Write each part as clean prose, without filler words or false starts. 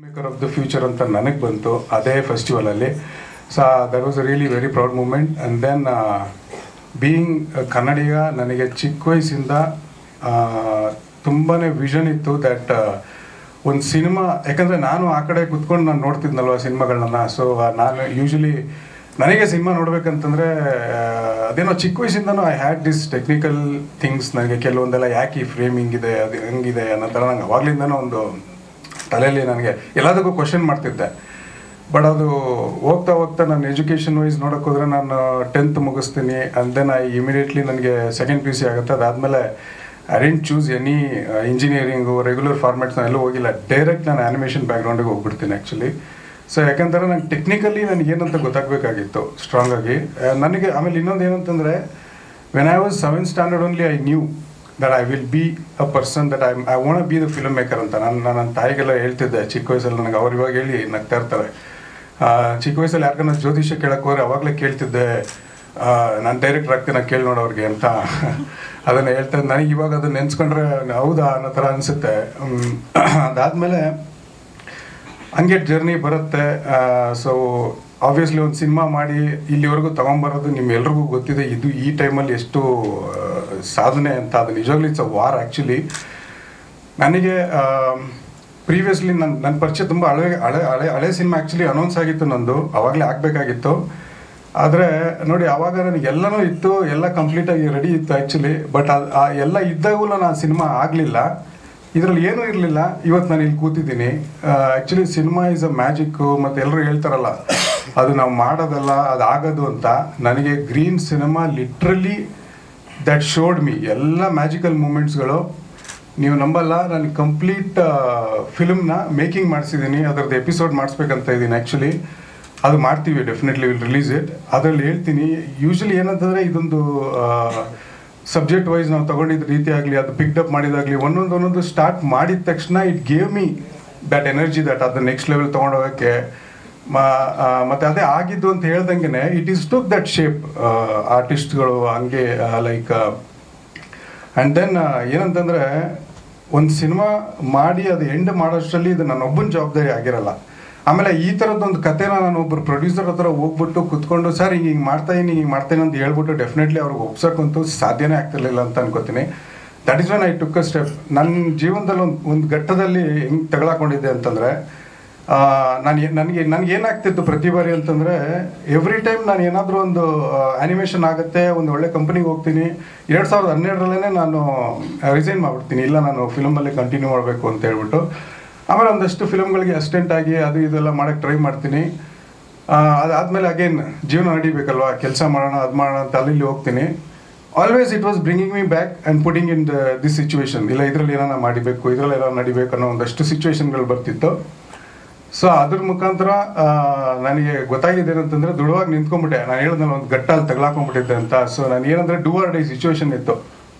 Maker of the future ಅಂತ ನನಗೆ ಬಂತು ಅದೇ ಫೆಸ್ಟಿವಲಲ್ಲಿ. So that was a really very proud moment. And then being Kannadiga, ನನಗೆ ಚಿಕ್ಕ ವಯಸ್ಸಿಂದ ತುಂಬಾ ವಿಷನ್ ಇತ್ತು ದ್ಯಾಟ್ ಒಂದು ಸಿನಿಮಾ, ಯಾಕಂದರೆ ನಾನು ಆ ಕಡೆ ಕುತ್ಕೊಂಡು ನಾನು ನೋಡ್ತಿದ್ನಲ್ವ ಸಿನಿಮಾಗಳನ್ನ. ಸೊ ನಾನು ಯೂಶ್ವಲಿ ನನಗೆ ಸಿನಿಮಾ ನೋಡ್ಬೇಕಂತಂದರೆ ಅದೇನೋ ಚಿಕ್ಕ ವಯಸ್ಸಿಂದನೂ I had this technical things. ನನಗೆ ಕೆಲವೊಂದೆಲ್ಲ ಯಾಕೆ ಈ ಫ್ರೇಮ್ ಹಿಂಗಿದೆ, ಅದು ಹೆಂಗಿದೆ ಅನ್ನೋ ಥರ ನಂಗೆ ಅವಾಗಲಿಂದನೂ ಒಂದು ತಲೆಯಲ್ಲಿ ನನಗೆ ಎಲ್ಲದಕ್ಕೂ ಕ್ವಶನ್ ಮಾಡ್ತಿದ್ದೆ. ಬಟ್ ಅದು ಹೋಗ್ತಾ ಹೋಗ್ತಾ ನಾನು ಎಜುಕೇಷನ್ ವೈಸ್ ನೋಡೋಕೆ ಹೋದರೆ ನಾನು 10th ಮುಗಿಸ್ತೀನಿ. ಆ್ಯಂಡ್ ದೆನ್ ಇಮಿಡಿಯೇಟ್ಲಿ ನನಗೆ ಸೆಕೆಂಡ್ PUC ಆಗುತ್ತೆ. ಅದಾದಮೇಲೆ I didn't choose any engineering regular formats ಎಲ್ಲೂ ಹೋಗಿಲ್ಲ. ಡೈರೆಕ್ಟ್ ನಾನು ಆ್ಯನಿಮೇಷನ್ ಬ್ಯಾಕ್ಗ್ರೌಂಡಿಗೆ ಹೋಗ್ಬಿಡ್ತೀನಿ ಆ್ಯಕ್ಚುಲಿ. ಸೊ ಯಾಕಂದರೆ ನಂಗೆ ಟೆಕ್ನಿಕಲಿ ನನಗೆ ಏನಂತ ಗೊತ್ತಾಗಬೇಕಾಗಿತ್ತು ಸ್ಟ್ರಾಂಗಾಗಿ ನನಗೆ. ಆಮೇಲೆ ಇನ್ನೊಂದು ಏನಂತಂದರೆ, when I was 7th standard only I knew that I will be a person that I want B the film maker ಅಂತ. ನಾನು ನನ್ನ ತಾಯಿಗೆಲ್ಲ ಹೇಳ್ತಿದ್ದೆ ಚಿಕ್ಕ ವಯಸ್ಸಲ್ಲಿ. ನನಗೆ ಅವ್ರು ಇವಾಗ ಹೇಳಿ ನಗ್ತಾ ಇರ್ತಾರೆ. ಚಿಕ್ಕ ವಯಸ್ಸಲ್ಲಿ ಯಾರಿಗಾನ ಜ್ಯೋತಿಷ್ಯ ಕೇಳಕ್ಕೆ ಹೋದ್ರೆ ಅವಾಗಲೇ ಕೇಳ್ತಿದ್ದೆ, ನಾನು ಡೈರೆಕ್ಟರ್ ಆಗ್ತೀನಿ ಕೇಳಿ ನೋಡೋರಿಗೆ ಅಂತ ಅದನ್ನು ಹೇಳ್ತಾ. ನನಗೆ ಇವಾಗ ಅದನ್ನು ನೆನೆಸ್ಕೊಂಡ್ರೆ ಹೌದಾ ಅನ್ನೋ ಥರ ಅನಿಸುತ್ತೆ. ಅದಾದಮೇಲೆ ಹಂಗೆ ಜರ್ನಿ ಬರುತ್ತೆ. ಸೊ ಆಬ್ವಿಯಸ್ಲಿ ಒಂದು ಸಿನಿಮಾ ಮಾಡಿ ಇಲ್ಲಿವರೆಗೂ ತೊಗೊಂಬರೋದು ನಿಮ್ಮೆಲ್ರಿಗೂ ಗೊತ್ತಿದೆ. ಇದು ಈ ಟೈಮಲ್ಲಿ ಎಷ್ಟು ಸಾಧನೆ ಅಂತ. ಅದು ನಿಜವಾಗ್ಲೂ ಇಟ್ಸ್ ಅ ವಾರ್ ಆ್ಯಕ್ಚುಲಿ. ನನಗೆ ಪ್ರೀವಿಯಸ್ಲಿ ನನ್ನ ಪರಿಚಯ ತುಂಬ ಹಳೆ ಸಿನಿಮಾ ಆ್ಯಕ್ಚುಲಿ ಅನೌನ್ಸ್ ಆಗಿತ್ತು ನಂದು, ಆವಾಗಲೇ ಆಗಬೇಕಾಗಿತ್ತು. ಆದರೆ ನೋಡಿ, ಆವಾಗ ನನಗೆಲ್ಲನೂ ಇತ್ತು, ಎಲ್ಲ ಕಂಪ್ಲೀಟಾಗಿ ರೆಡಿ ಇತ್ತು ಆ್ಯಕ್ಚುಲಿ. ಬಟ್ ಎಲ್ಲ ಇದ್ದಾಗೂ ನಾನು ಆ ಸಿನಿಮಾ ಆಗಲಿಲ್ಲ. ಇದರಲ್ಲಿ ಏನೂ ಇರಲಿಲ್ಲ. ಇವತ್ತು ನಾನು ಇಲ್ಲಿ ಕೂತಿದ್ದೀನಿ. Actually cinema is a magic. ಮತ್ತು ಎಲ್ಲರೂ ಹೇಳ್ತಾರಲ್ಲ ಅದು ನಾವು ಮಾಡೋದಲ್ಲ, ಅದು ಆಗೋದು ಅಂತ. ನನಗೆ green cinema literally that showed me ಎಲ್ಲ ಮ್ಯಾಜಿಕಲ್ ಮೂಮೆಂಟ್ಸ್ಗಳು. ನೀವು ನಂಬಲ್ಲ, ನಾನು ಕಂಪ್ಲೀಟ್ ಫಿಲ್ಮ್ನ ಮೇಕಿಂಗ್ ಮಾಡಿಸಿದ್ದೀನಿ. ಅದರದ್ದು ಎಪಿಸೋಡ್ ಮಾಡಿಸ್ಬೇಕಂತ ಇದ್ದೀನಿ ಆ್ಯಕ್ಚುಲಿ. ಅದು ಮಾಡ್ತೀವಿ, ಡೆಫಿನೆಟ್ಲಿ ವಿಲ್ ರಿಲೀಸ್ ಇಟ್. ಅದರಲ್ಲಿ ಹೇಳ್ತೀನಿ. ಯೂಶ್ವಲಿ ಏನಂತಂದರೆ, ಇದೊಂದು ಸಬ್ಜೆಕ್ಟ್ ವೈಸ್ ನಾವು ತೊಗೊಂಡಿದ್ದ ರೀತಿ ಆಗಲಿ, ಅದು ಪಿಕ್ಡಪ್ ಮಾಡಿದಾಗಲಿ, ಒಂದೊಂದು ಸ್ಟಾರ್ಟ್ ಮಾಡಿದ ತಕ್ಷಣ it gave me that energy that ಅದು ನೆಕ್ಸ್ಟ್ ಲೆವೆಲ್ ತೊಗೊಂಡೋಗೋಕ್ಕೆ. ಮತ್ತು ಅದೇ ಆಗಿದ್ದು ಅಂತ ಹೇಳ್ದಂಗೆ it is took that shape. ಆರ್ಟಿಸ್ಟ್ಗಳು ಹಂಗೆ ಲೈಕ್. ಆ್ಯಂಡ್ ದೆನ್ ಏನಂತಂದರೆ, ಒಂದು ಸಿನಿಮಾ ಮಾಡಿ ಅದು ಎಂಡ್ ಮಾಡೋಷ್ಟರಲ್ಲಿ ಇದು ನನ್ನೊಬ್ಬನ ಜವಾಬ್ದಾರಿ ಆಗಿರಲ್ಲ. ಆಮೇಲೆ ಈ ಥರದ್ದೊಂದು ಕಥೆನ ನಾನು ಒಬ್ಬರು ಪ್ರೊಡ್ಯೂಸರ್ ಹತ್ರ ಹೋಗ್ಬಿಟ್ಟು ಕುತ್ಕೊಂಡು, ಸರ್ ಹಿಂಗೆ ಮಾಡ್ತಾಯಿನಿ ಅಂತ ಹೇಳ್ಬಿಟ್ಟು ಡೆಫಿನೆಟ್ಲಿ ಅವ್ರಿಗೆ ಒಪ್ಸೋಕ್ಕಂತೂ ಸಾಧ್ಯನೇ ಆಗ್ತಿರ್ಲಿಲ್ಲ ಅಂತ ಅನ್ಕೋತೀನಿ. That is when I took a step. ನನ್ನ ಜೀವನದಲ್ಲಿ ಒಂದು ಘಟ್ಟದಲ್ಲಿ ಹೆಂಗೆ ತಗೊಳಕೊಂಡಿದ್ದೆ ಅಂತಂದರೆ, ನನಗೆ ಏನಾಗ್ತಿತ್ತು ಪ್ರತಿ ಬಾರಿ ಅಂತಂದರೆ, ಎವ್ರಿ ಟೈಮ್ ನಾನು ಏನಾದರೂ ಒಂದು ಆ್ಯನಿಮೇಷನ್ ಆಗುತ್ತೆ, ಒಂದು ಒಳ್ಳೆ ಕಂಪ್ನಿಗೆ ಹೋಗ್ತೀನಿ. 2012ರಲ್ಲೇ ನಾನು ರಿಸೈನ್ ಮಾಡಿಬಿಡ್ತೀನಿ. ಇಲ್ಲ, ನಾನು ಫಿಲ್ಮಲ್ಲೇ ಕಂಟಿನ್ಯೂ ಮಾಡಬೇಕು ಅಂತ ಹೇಳ್ಬಿಟ್ಟು. ಆಮೇಲೆ ಒಂದಷ್ಟು ಫಿಲ್ಮ್ಗಳಿಗೆ ಅಸಿಸ್ಟೆಂಟ್ ಆಗಿ ಅದು ಇದೆಲ್ಲ ಮಾಡೋಕ್ಕೆ ಟ್ರೈ ಮಾಡ್ತೀನಿ. ಅದಾದಮೇಲೆ ಅಗೇನ್ ಜೀವನ ನಡಿಬೇಕಲ್ವ, ಕೆಲಸ ಮಾಡೋಣ, ಅದು ಮಾಡೋಣ ಅಂತ ಅಲ್ಲಿ ಹೋಗ್ತೀನಿ. Always it was bringing me back and putting in this situation. ಇಲ್ಲ, ಇದರಲ್ಲಿ ಏನಾರ ಮಾಡಿಬೇಕು, ಇದರಲ್ಲಿ ಏನಾರು ನಡಿಬೇಕು ಅನ್ನೋ ಒಂದಷ್ಟು ಸಿಚುವೇಶನ್ಗಳು ಬರ್ತಿತ್ತು. ಸೊ ಅದ್ರ ಮುಖಾಂತರ ನನಗೆ ಗೊತ್ತಾಗಿದೆ ಏನಂತಂದರೆ, ದೃಢವಾಗಿ ನಿಂತ್ಕೊಂಡ್ಬಿಟ್ಟೆ. ನಾನು ಹೇಳಿದ್ನಲ್ಲ, ಒಂದು ಗಟ್ಟಲ್ಲಿ ತಗ್ಲಾಕೊಂಡ್ಬಿಟ್ಟಿದ್ದೆ ಅಂತ. ಸೊ ನಾನು ಏನಂದರೆ, ಡೂ ಆರ್ ಡೈ ಸಿಚುವೇಶನ್ ಇತ್ತು.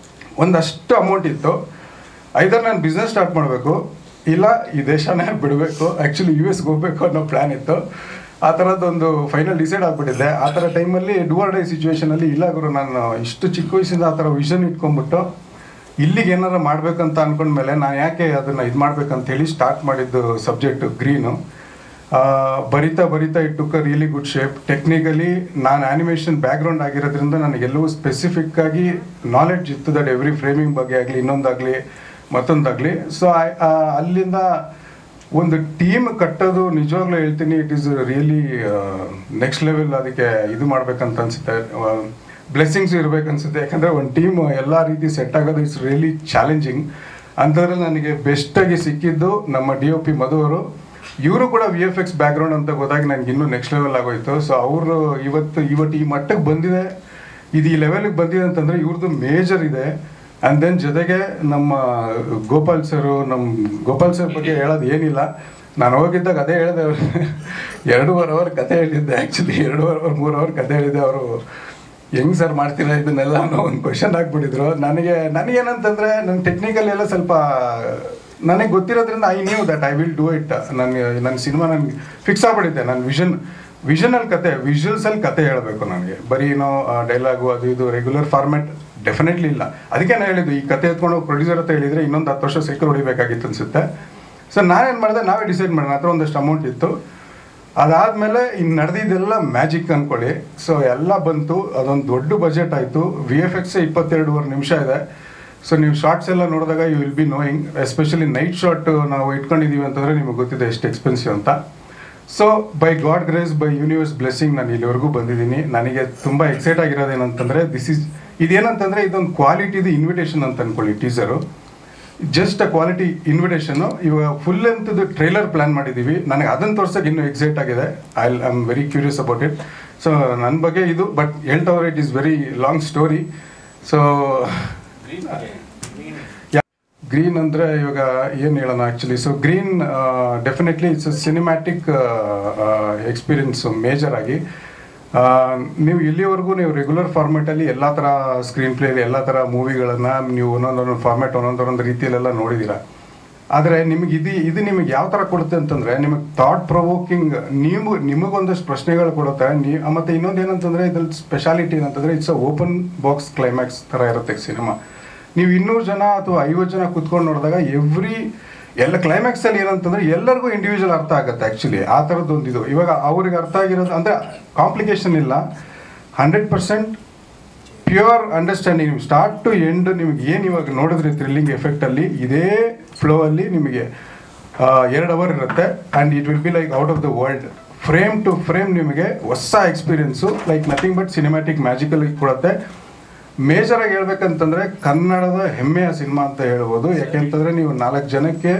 ಒಂದಷ್ಟು ಅಮೌಂಟ್ ಇತ್ತು. ಐದರ್ ನಾನು ಬಿಸ್ನೆಸ್ ಸ್ಟಾರ್ಟ್ ಮಾಡಬೇಕು, ಇಲ್ಲ ಈ ದೇಶನೇ ಬಿಡಬೇಕು, ಆ್ಯಕ್ಚುಲಿ US ಹೋಗಬೇಕು ಅನ್ನೋ ಪ್ಲ್ಯಾನ್ ಇತ್ತು. ಆ ಥರದ್ದೊಂದು ಫೈನಲ್ ಡಿಸೈಡ್ ಆಗಿಬಿಟ್ಟಿದ್ದೆ. ಆ ಥರ ಟೈಮಲ್ಲಿ ಡೂ ಆರ್ ಡೈ ಸಿಚುವೇಷನಲ್ಲಿ, ಇಲ್ಲ ಗುರು, ನಾನು ಇಷ್ಟು ಚಿಕ್ಕ ವಯಸ್ಸಿಂದ ಆ ಥರ ವಿಷನ್ ಇಟ್ಕೊಂಡ್ಬಿಟ್ಟು ಇಲ್ಲಿಗೆ ಏನಾರು ಮಾಡಬೇಕಂತ ಅಂದ್ಕೊಂಡ್ಮೇಲೆ ನಾನು ಯಾಕೆ ಅದನ್ನು ಇದು ಮಾಡಬೇಕಂತೇಳಿ ಸ್ಟಾರ್ಟ್ ಮಾಡಿದ್ದು ಸಬ್ಜೆಕ್ಟು ಗ್ರೀನು. ಬರಿತಾ it took a really good shape. Technically ನಾನು ಆ್ಯನಿಮೇಷನ್ ಬ್ಯಾಕ್ಗ್ರೌಂಡ್ ಆಗಿರೋದ್ರಿಂದ ನನಗೆಲ್ಲವೂ ಸ್ಪೆಸಿಫಿಕ್ಕಾಗಿ ನಾಲೆಡ್ಜ್ ಇತ್ತು ದಟ್ ಎವ್ರಿ ಫ್ರೇಮಿಂಗ್ ಬಗ್ಗೆ ಆಗಲಿ, ಇನ್ನೊಂದಾಗಲಿ ಮತ್ತೊಂದಾಗಲಿ. ಸೊ ಅಲ್ಲಿಂದ ಒಂದು ಟೀಮ್ ಕಟ್ಟೋದು ನಿಜವಾಗ್ಲೂ ಹೇಳ್ತೀನಿ, it is really next level. ಅದಕ್ಕೆ ಇದು ಮಾಡ್ಬೇಕಂತ ಅನಿಸುತ್ತೆ, ಬ್ಲೆಸ್ಸಿಂಗ್ಸ್ ಇರಬೇಕನ್ಸುತ್ತೆ. ಯಾಕಂದರೆ ಒಂದು ಟೀಮ್ ಎಲ್ಲ ರೀತಿ ಸೆಟ್ ಆಗೋದು ಇಟ್ಸ್ ರಿಯಲಿ ಚಾಲೆಂಜಿಂಗ್. ಅಂಥದ್ರಲ್ಲಿ ನನಗೆ ಬೆಸ್ಟಾಗಿ ಸಿಕ್ಕಿದ್ದು ನಮ್ಮ DOP ಮಧು ಅವರು. ಇವರು ಕೂಡ VFX ಬ್ಯಾಕ್ಗ್ರೌಂಡ್ ಅಂತ ಹೋದಾಗ ನನಗೆ ಇನ್ನೂ ನೆಕ್ಸ್ಟ್ ಲೆವೆಲ್ ಆಗೋಯ್ತು. ಸೊ ಅವರು ಇವತ್ತು ಈ ಮಟ್ಟಕ್ಕೆ ಬಂದಿದೆ, ಇದು ಈ ಲೆವೆಲಿಗೆ ಬಂದಿದೆ ಅಂತಂದರೆ ಇವ್ರದ್ದು ಮೇಜರ್ ಇದೆ. ಆ್ಯಂಡ್ ದೆನ್ ಜೊತೆಗೆ ನಮ್ಮ ಗೋಪಾಲ್ ಸರ್ ಬಗ್ಗೆ ಹೇಳೋದು ಏನಿಲ್ಲ. ನಾನು ಹೋಗಿದ್ದಾಗ ಅದೇ ಹೇಳಿದೆ, ಅವರು 2.5 ಅವರ್ ಕತೆ ಹೇಳಿದ್ದೆ. ಆ್ಯಕ್ಚುಲಿ 2.5 3 ಅವರ್ ಕತೆ ಹೇಳಿದ್ದೆ. ಅವರು ಹೆಂಗೆ ಸರ್ ಮಾಡ್ತೀರಾ ಇದನ್ನೆಲ್ಲ ಅನ್ನೋ ಒಂದು ಕ್ವಶನ್ ಆಗಿಬಿಟ್ಟಿದ್ರು. ನನಗೇನಂತಂದರೆ, ನನ್ನ ಟೆಕ್ನಿಕಲ್ ಎಲ್ಲ ಸ್ವಲ್ಪ ನನಗೆ ಗೊತ್ತಿರೋದ್ರಿಂದ I knew that I will do it. ನನ್ನ ಸಿನಿಮಾ ನನಗೆ ಫಿಕ್ಸ್ ಆಗಿಬಿಟ್ಟಿದ್ದೆ. ನನ್ನ ವಿಷನಲ್ಲಿ ಕತೆ, ವಿಜುವಲ್ಸಲ್ಲಿ ಕತೆ ಹೇಳಬೇಕು ನನಗೆ. ಬರೀ ಏನೋ ಡೈಲಾಗು ಅದು ಇದು ರೆಗ್ಯುಲರ್ ಫಾರ್ಮ್ಯಾಟ್ ಡೆಫಿನೆಟ್ಲಿ ಇಲ್ಲ. ಅದಕ್ಕೆ ನಾನು ಹೇಳಿದ್ದು, ಈ ಕತೆ ಎತ್ಕೊಂಡು ಪ್ರೊಡ್ಯೂಸರ್ ಹತ್ರ ಹೇಳಿದರೆ ಇನ್ನೊಂದು 10 ವರ್ಷ ಸೈಕಲ್ ಹೊಡಿಬೇಕಾಗಿತ್ತು ಅನಿಸುತ್ತೆ. ಸೊ ನಾನೇನು ಮಾಡಿದೆ, ನಾವೇ ಡಿಸೈಡ್ ಮಾಡೋಣ, ಹತ್ರ ಒಂದಷ್ಟು ಅಮೌಂಟ್ ಇತ್ತು. ಅದಾದಮೇಲೆ ಇನ್ನು ನಡೆದಿದ್ದೆಲ್ಲ ಮ್ಯಾಜಿಕ್ ಅಂದ್ಕೊಳ್ಳಿ. ಸೊ ಎಲ್ಲ ಬಂತು, ಅದೊಂದು ದೊಡ್ಡ ಬಜೆಟ್ ಆಯಿತು. VFX 22.5 ನಿಮಿಷ ಇದೆ. ಸೊ ನೀವು ಶಾರ್ಟ್ಸ್ ಎಲ್ಲ ನೋಡಿದಾಗ you will be knowing, especially night shot ನಾವು ಇಟ್ಕೊಂಡಿದ್ದೀವಿ ಅಂತಂದರೆ ನಿಮಗೆ ಗೊತ್ತಿದೆ ಎಷ್ಟು ಎಕ್ಸ್ಪೆನ್ಸಿವ್ ಅಂತ. So by god grace, by universe blessing ನಾನು ಇಲ್ಲಿವರೆಗೂ ಬಂದಿದ್ದೀನಿ. ನನಗೆ ತುಂಬ ಎಕ್ಸೈಟ್ ಆಗಿರೋದೇನಂತಂದರೆ ಇದೇನಂತಂದರೆ ಇದೊಂದು ಕ್ವಾಲಿಟಿದು ಇನ್ವಿಟೇಷನ್ ಅಂತ ಅಂದ್ಕೊಳ್ಳಿ. Teaser just a quality invitation. ಇವಾಗ ಫುಲ್ ಎಂಥದ್ದು ಟ್ರೈಲರ್ ಪ್ಲ್ಯಾನ್ ಮಾಡಿದ್ದೀವಿ. ನನಗೆ ಅದನ್ನು ತೋರ್ಸೋಕೆ ಇನ್ನೂ ಎಕ್ಸೈಟ್ ಆಗಿದೆ. I am very curious about it. So ನನ್ನ ಬಗ್ಗೆ ಇದು, ಬಟ್ ಹೇಳ್ತವ್ರೆ it is very long story. So Green ಅಂದರೆ ಇವಾಗ ಏನು ಹೇಳೋಣ actually. So Green definitely it's a cinematic experience major ಆಗಿ. ನೀವು ಇಲ್ಲಿವರೆಗೂ ನೀವು ರೆಗ್ಯುಲರ್ ಫಾರ್ಮ್ಯಾಟಲ್ಲಿ ಎಲ್ಲ ಥರ ಸ್ಕ್ರೀನ್ ಪ್ಲೇಲಿ ಎಲ್ಲ ಥರ ಮೂವಿಗಳನ್ನು ನೀವು ಒಂದೊಂದೊಂದು ಫಾರ್ಮ್ಯಾಟ್ ಒಂದೊಂದೊಂದು ರೀತಿಯಲ್ಲೆಲ್ಲ ನೋಡಿದ್ದೀರ. ಆದರೆ ನಿಮಗೆ ಇದು ನಿಮಗೆ ಯಾವ ಥರ ಕೊಡುತ್ತೆ ಅಂತಂದರೆ, ನಿಮಗೆ ಥಾಟ್ ಪ್ರೊವೋಕಿಂಗ್, ನಿಮಗೊಂದಷ್ಟು ಪ್ರಶ್ನೆಗಳು ಕೊಡುತ್ತೆ. ಮತ್ತು ಇನ್ನೊಂದು ಏನಂತಂದರೆ ಇದ್ರಲ್ಲಿ ಸ್ಪೆಷಾಲಿಟಿ ಏನಂತಂದರೆ it's a open box climax ಥರ ಇರುತ್ತೆ ಸಿನಿಮಾ. ನೀವು 200 ಜನ ಅಥವಾ 50 ಜನ ಕುತ್ಕೊಂಡು ನೋಡಿದಾಗ ಎಲ್ಲ ಕ್ಲೈಮ್ಯಾಕ್ಸಲ್ಲಿ ಏನಂತಂದರೆ ಎಲ್ಲರಿಗೂ ಇಂಡಿವಿಜುವಲ್ ಅರ್ಥ ಆಗುತ್ತೆ ಆ್ಯಕ್ಚುಲಿ. ಆ ಥರದ್ದೊಂದಿದು ಇವಾಗ ಅವ್ರಿಗೆ ಅರ್ಥ ಆಗಿರೋದು ಅಂದರೆ ಕಾಂಪ್ಲಿಕೇಶನ್ ಇಲ್ಲ, 100% ಪ್ಯೂರ್ ಅಂಡರ್ಸ್ಟ್ಯಾಂಡಿಂಗ್. ನೀವು ಸ್ಟಾರ್ಟ್ ಟು ಎಂಡ್ ನಿಮಗೆ ಏನು ಇವಾಗ ನೋಡಿದ್ರಿ ಥ್ರಿಲ್ಲಿಂಗ್ ಎಫೆಕ್ಟಲ್ಲಿ, ಇದೇ ಫ್ಲೋ ಅಲ್ಲಿ ನಿಮಗೆ 2 ಅವರ್ ಇರುತ್ತೆ. And it will be like out of the world. Frame to frame ನಿಮಗೆ ಹೊಸ experience, like nothing but cinematic magical ಕೊಡುತ್ತೆ. ಮೇಜರಾಗಿ ಹೇಳ್ಬೇಕಂತಂದರೆ ಕನ್ನಡದ ಹೆಮ್ಮೆಯ ಸಿನಿಮಾ ಅಂತ ಹೇಳ್ಬೋದು. ಯಾಕೆಂತಂದರೆ ನೀವು 4 ಜನಕ್ಕೆ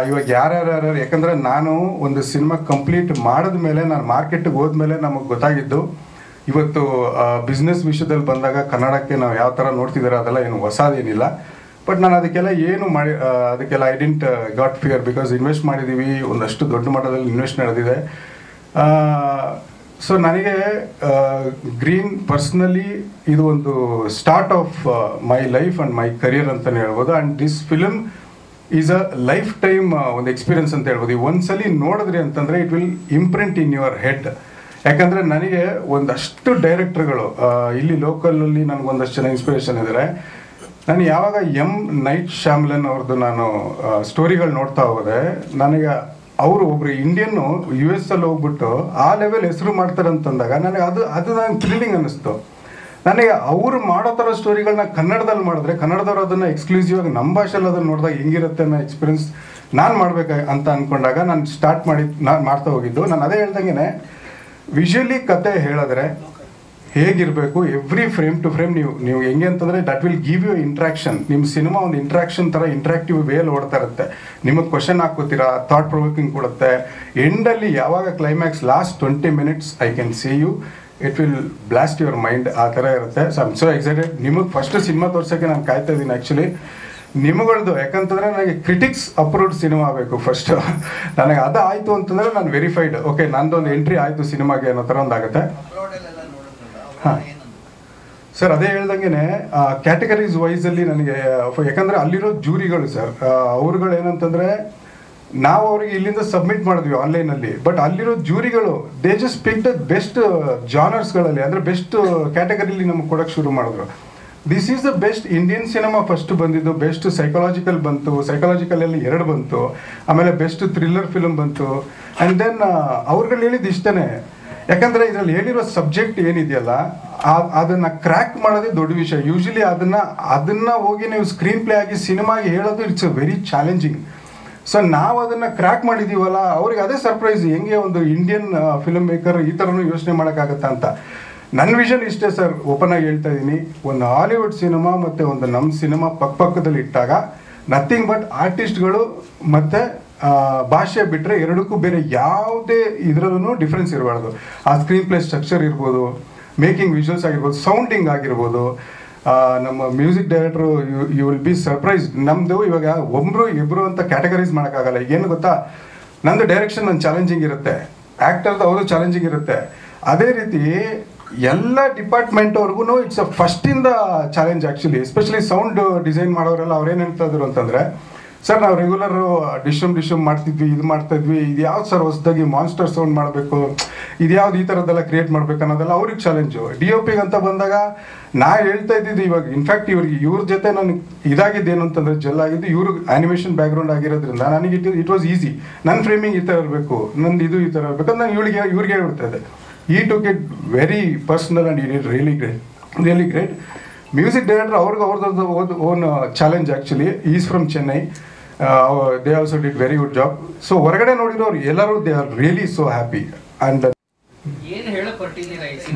ಇವಾಗ ಯಾರ್ಯಾರು, ಯಾಕಂದರೆ ನಾನು ಒಂದು ಸಿನಿಮಾ ಕಂಪ್ಲೀಟ್ ಮಾಡಿದ ಮೇಲೆ, ನಾನು ಮಾರ್ಕೆಟಿಗೆ ಹೋದ್ಮೇಲೆ ನಮಗೆ ಗೊತ್ತಾಗಿದ್ದು, ಇವತ್ತು ಬಿಸ್ನೆಸ್ ವಿಷಯದಲ್ಲಿ ಬಂದಾಗ ಕನ್ನಡಕ್ಕೆ ನಾವು ಯಾವ ಥರ ನೋಡ್ತಿದ್ದಾರೆ ಅದೆಲ್ಲ ಏನು ಹೊಸದೇನಿಲ್ಲ. ಬಟ್ ನಾನು ಅದಕ್ಕೆಲ್ಲ ಅದಕ್ಕೆಲ್ಲ I didn't got fear, because invest ಮಾಡಿದ್ದೀವಿ, ಒಂದಷ್ಟು ದೊಡ್ಡ ಮಟ್ಟದಲ್ಲಿ ಇನ್ವೆಸ್ಟ್ ನಡೆದಿದೆ. ಸೊ ನನಗೆ ಗ್ರೀನ್ ಪರ್ಸ್ನಲಿ ಇದು ಒಂದು start of my life and my career ಅಂತಲೇ ಹೇಳ್ಬೋದು. And this film is a life time ಒಂದು ಎಕ್ಸ್ಪೀರಿಯನ್ಸ್ ಅಂತ ಹೇಳ್ಬೋದು. ಒಂದ್ಸಲಿ ನೋಡಿದ್ರಿ ಅಂತಂದರೆ it will imprint in your head. ಯಾಕಂದರೆ ನನಗೆ ಒಂದಷ್ಟು ಡೈರೆಕ್ಟರ್ಗಳು ಇಲ್ಲಿ ಲೋಕಲಲ್ಲಿ ನನಗೊಂದಷ್ಟು ಜನ ಇನ್ಸ್ಪಿರೇಷನ್ ಇದ್ದಾರೆ. ನಾನು ಯಾವಾಗ ನೈಟ್ ಶ್ಯಾಮ್ಲನ್ ಅವ್ರದ್ದು ನಾನು ಸ್ಟೋರಿಗಳು ನೋಡ್ತಾ ಹೋದೆ, ನನಗೆ ಅವರು ಒಬ್ರು ಇಂಡಿಯನ್ನು US ಅಲ್ಲಿ ಹೋಗ್ಬಿಟ್ಟು ಆ ಲೆವೆಲ್ ಹೆಸರು ಮಾಡ್ತಾರೆ ಅಂತಂದಾಗ ನನಗೆ ಅದು ನಂಗೆ ಥ್ರಿಲ್ಲಿಂಗ್ ಅನ್ನಿಸ್ತು. ನನಗೆ ಅವರು ಮಾಡೋ ಥರ ಸ್ಟೋರಿಗಳನ್ನ ಕನ್ನಡದಲ್ಲಿ ಮಾಡಿದ್ರೆ, ಕನ್ನಡದವ್ರು ಅದನ್ನು ಎಕ್ಸ್ಕ್ಲೂಸಿವ್ ಆಗಿ ನಮ್ಮ ಭಾಷೆಯಲ್ಲಿ ಅದನ್ನು ನೋಡಿದಾಗ ಹೆಂಗಿರುತ್ತೆ ಅನ್ನೋ ಎಕ್ಸ್ಪೀರಿಯನ್ಸ್ ನಾನು ಮಾಡಬೇಕು ಅಂತ ಅಂದ್ಕೊಂಡಾಗ ನಾನು ಮಾಡ್ತಾ ಹೋಗಿದ್ದು. ನಾನು ಅದೇ ಹೇಳ್ದಂಗೆ ವಿಷುವಲಿ ಕತೆ ಹೇಳಿದ್ರೆ ಹೇಗಿರಬೇಕು, ಎವ್ರಿ ಫ್ರೇಮ್ ಟು ಫ್ರೇಮ್ ನೀವು ಹೆಂಗೆ ಅಂತಂದರೆ that will give you interaction. ನಿಮ್ಮ ಸಿನಿಮಾ ಒಂದು ಇಂಟ್ರಾಕ್ಷನ್ ಥರ ಇಂಟ್ರಾಕ್ಟಿವ್ ವೇಲ್ ಓಡ್ತಾ ಇರುತ್ತೆ. ನಿಮಗೆ ಕ್ವಶನ್ ಹಾಕೋತೀರಾ, ಥಾಟ್ ಪ್ರೊವೋಕಿಂಗ್ ಕೊಡುತ್ತೆ. ಎಂಡಲ್ಲಿ ಯಾವಾಗ climax last 20 minutes I can see you, it will blast your mind. ಆ ಥರ ಇರುತ್ತೆ. So I'm so excited. ನಿಮಗೆ ಫಸ್ಟ್ ಸಿನಿಮಾ ತೋರ್ಸೋಕ್ಕೆ ನಾನು ಕಾಯ್ತಾ ಇದ್ದೀನಿ ಆ್ಯಕ್ಚುಲಿ ನಿಮ್ಮಗಳದ್ದು. ಯಾಕಂತಂದರೆ ನನಗೆ ಕ್ರಿಟಿಕ್ಸ್ ಅಪ್ರೂವ್ಡ್ ಸಿನಿಮಾ ಬೇಕು ಫಸ್ಟು. ನನಗೆ ಅದು ಆಯಿತು ಅಂತಂದರೆ ನಾನು ವೆರಿಫೈಡ್, ಓಕೆ ನಂದೊಂದು ಎಂಟ್ರಿ ಆಯಿತು ಸಿನಿಮಾಗೆ ಅನ್ನೋ ಥರ ಒಂದಾಗುತ್ತೆ. ಹಾಂ ಸರ್, ಅದೇ ಹೇಳ್ದಂಗೆ ಕ್ಯಾಟಗರೀಸ್ ವೈಸಲ್ಲಿ ನನಗೆ, ಯಾಕಂದರೆ ಅಲ್ಲಿರೋ ಜೂರಿಗಳು ಸರ್, ಅವ್ರುಗಳು ಏನಂತಂದರೆ ನಾವು ಅವ್ರಿಗೆ ಇಲ್ಲಿಂದ ಸಬ್ಮಿಟ್ ಮಾಡಿದ್ವಿ ಆನ್ಲೈನಲ್ಲಿ, ಬಟ್ ಅಲ್ಲಿರೋ ಜೂರಿಗಳು they just pick the best ಜಾನರ್ಸ್ಗಳಲ್ಲಿ, ಅಂದರೆ ಬೆಸ್ಟ್ ಕ್ಯಾಟಗರಿಲಿ ನಮಗೆ ಕೊಡೋಕ್ಕೆ ಶುರು ಮಾಡಿದ್ರು. This is the best Indian cinema first ಬಂದಿದ್ದು. ಬೆಸ್ಟ್ ಸೈಕಾಲಜಿಕಲ್ ಬಂತು, ಸೈಕಾಲಜಿಕಲಲ್ಲಿ 2 ಬಂತು, ಆಮೇಲೆ ಬೆಸ್ಟ್ ಥ್ರಿಲ್ಲರ್ ಫಿಲ್ಮ್ ಬಂತು. ಆ್ಯಂಡ್ ದೆನ್ ಅವ್ರುಗಳು ಹೇಳಿದ್ದು ಇಷ್ಟೇ, ಯಾಕಂದರೆ ಇದರಲ್ಲಿ ಹೇಳಿರೋ ಸಬ್ಜೆಕ್ಟ್ ಏನಿದೆಯಲ್ಲ ಅದನ್ನು ಕ್ರ್ಯಾಕ್ ಮಾಡೋದೇ ದೊಡ್ಡ ವಿಷಯ. ಯೂಶಲಿ ಅದನ್ನು ಹೋಗಿ ನೀವು ಸ್ಕ್ರೀನ್ ಪ್ಲೇ ಆಗಿ ಸಿನಿಮಾಗೆ ಹೇಳೋದು it's a very challenging. So ನಾವು ಅದನ್ನು ಕ್ರ್ಯಾಕ್ ಮಾಡಿದ್ದೀವಲ್ಲ, ಅವ್ರಿಗೆ ಅದೇ ಸರ್ಪ್ರೈಸ್, ಹೆಂಗೆ ಒಂದು ಇಂಡಿಯನ್ ಫಿಲ್ಮ್ ಮೇಕರ್ ಈ ಥರನೂ ಯೋಚನೆ ಮಾಡೋಕ್ಕಾಗತ್ತಾ ಅಂತ. ನನ್ನ ವಿಷನ್ ಇಷ್ಟೇ ಸರ್, ಓಪನ್ ಆಗಿ ಹೇಳ್ತಾ ಇದ್ದೀನಿ. ಒಂದು ಹಾಲಿವುಡ್ ಸಿನಿಮಾ ಮತ್ತು ಒಂದು ನಮ್ಮ ಸಿನಿಮಾ ಪಕ್ಕದಲ್ಲಿ ಇಟ್ಟಾಗ ನಥಿಂಗ್ ಬಟ್ ಆರ್ಟಿಸ್ಟ್ಗಳು ಮತ್ತು ಭಾಷೆ ಬಿಟ್ಟರೆ ಎರಡಕ್ಕೂ ಬೇರೆ ಯಾವುದೇ ಇದರಲ್ಲೂ ಡಿಫ್ರೆನ್ಸ್ ಇರಬಾರ್ದು. ಆ ಸ್ಕ್ರೀನ್ ಪ್ಲೇ ಸ್ಟ್ರಕ್ಚರ್ ಇರ್ಬೋದು, ಮೇಕಿಂಗ್ ವಿಜುವಲ್ಸ್ ಆಗಿರ್ಬೋದು, ಸೌಂಡಿಂಗ್ ಆಗಿರ್ಬೋದು. ನಮ್ಮ music director you will be surprise. ನಮ್ಮದು ಇವಾಗ ಇಬ್ಬರು ಅಂತ ಕ್ಯಾಟಗರೈಸ್ ಮಾಡೋಕ್ಕಾಗಲ್ಲ. ಏನು ಗೊತ್ತಾ, ನಂದು ಡೈರೆಕ್ಷನ್ ನನ್ನ ಚಾಲೆಂಜಿಂಗ್ ಇರುತ್ತೆ, ಆ್ಯಕ್ಟರ್ದು ಅವರು ಚಾಲೆಂಜಿಂಗ್ ಇರುತ್ತೆ. ಅದೇ ರೀತಿ ಎಲ್ಲ ಡಿಪಾರ್ಟ್ಮೆಂಟ್ವರೆಗೂ ಇಟ್ಸ್ ಅ ಫಸ್ಟಿಂದ challenge actually. Especially sound design ಮಾಡೋರೆಲ್ಲ ಅವ್ರೇನು ಹೇಳ್ತಾ ಇದ್ರು ಅಂತಂದರೆ, ಸರ್ ನಾವು ರೆಗ್ಯುಲರು ಡಿಶಮ್ ಮಾಡ್ತಿದ್ವಿ, ಇದು ಮಾಡ್ತಾಯಿದ್ವಿ, ಇದು ಯಾವ್ದು ಸರ್ ಹೊಸದಾಗಿ ಮಾನ್ಸ್ಟರ್ ಸೌಂಡ್ ಮಾಡಬೇಕು, ಇದು ಯಾವ್ದು ಈ ಥರದ್ದೆಲ್ಲ ಕ್ರಿಯೇಟ್ ಮಾಡ್ಬೇಕು ಅನ್ನೋದೆಲ್ಲ ಅವ್ರಿಗೆ ಚಾಲೆಂಜು. DOP ಅಂತ ಬಂದಾಗ ನಾ ಹೇಳ್ತಾ ಇದ್ದಿದ್ದು ಇವಾಗ ಇನ್ಫ್ಯಾಕ್ಟ್ ಇವ್ರ ಜೊತೆ ನನಗೆ ಇದಾಗಿದ್ದೇನು ಅಂತಂದರೆ ಆಗಿದ್ದು ಇವ್ರಿಗೆ ಆ್ಯನಿಮೇಷನ್ ಬ್ಯಾಕ್ಗ್ರೌಂಡ್ ಆಗಿರೋದ್ರಿಂದ ನನಗೆ ಇಟ್ ವಾಸ್ ಈಸಿ. ನನ್ನ ಫ್ರೇಮಿಂಗ್ ಈ ಥರ ಇರಬೇಕು, ನಂದು ಇದು ಈ ಥರ ಇರಬೇಕು ಅಂತ ನಾನು ಇವ್ರಿಗೆ ಹೇಳ್ಬಿಡ್ತಾ ಇದ್ದೆ. He took it very personal and it really great. Music director ಅವ್ರದ್ದು own challenge actually. Is from Chennai. They also did very good job. So ಹೊರಗಡೆ ನೋಡಿರೋರು ಎಲ್ಲರೂ they are really so happy. And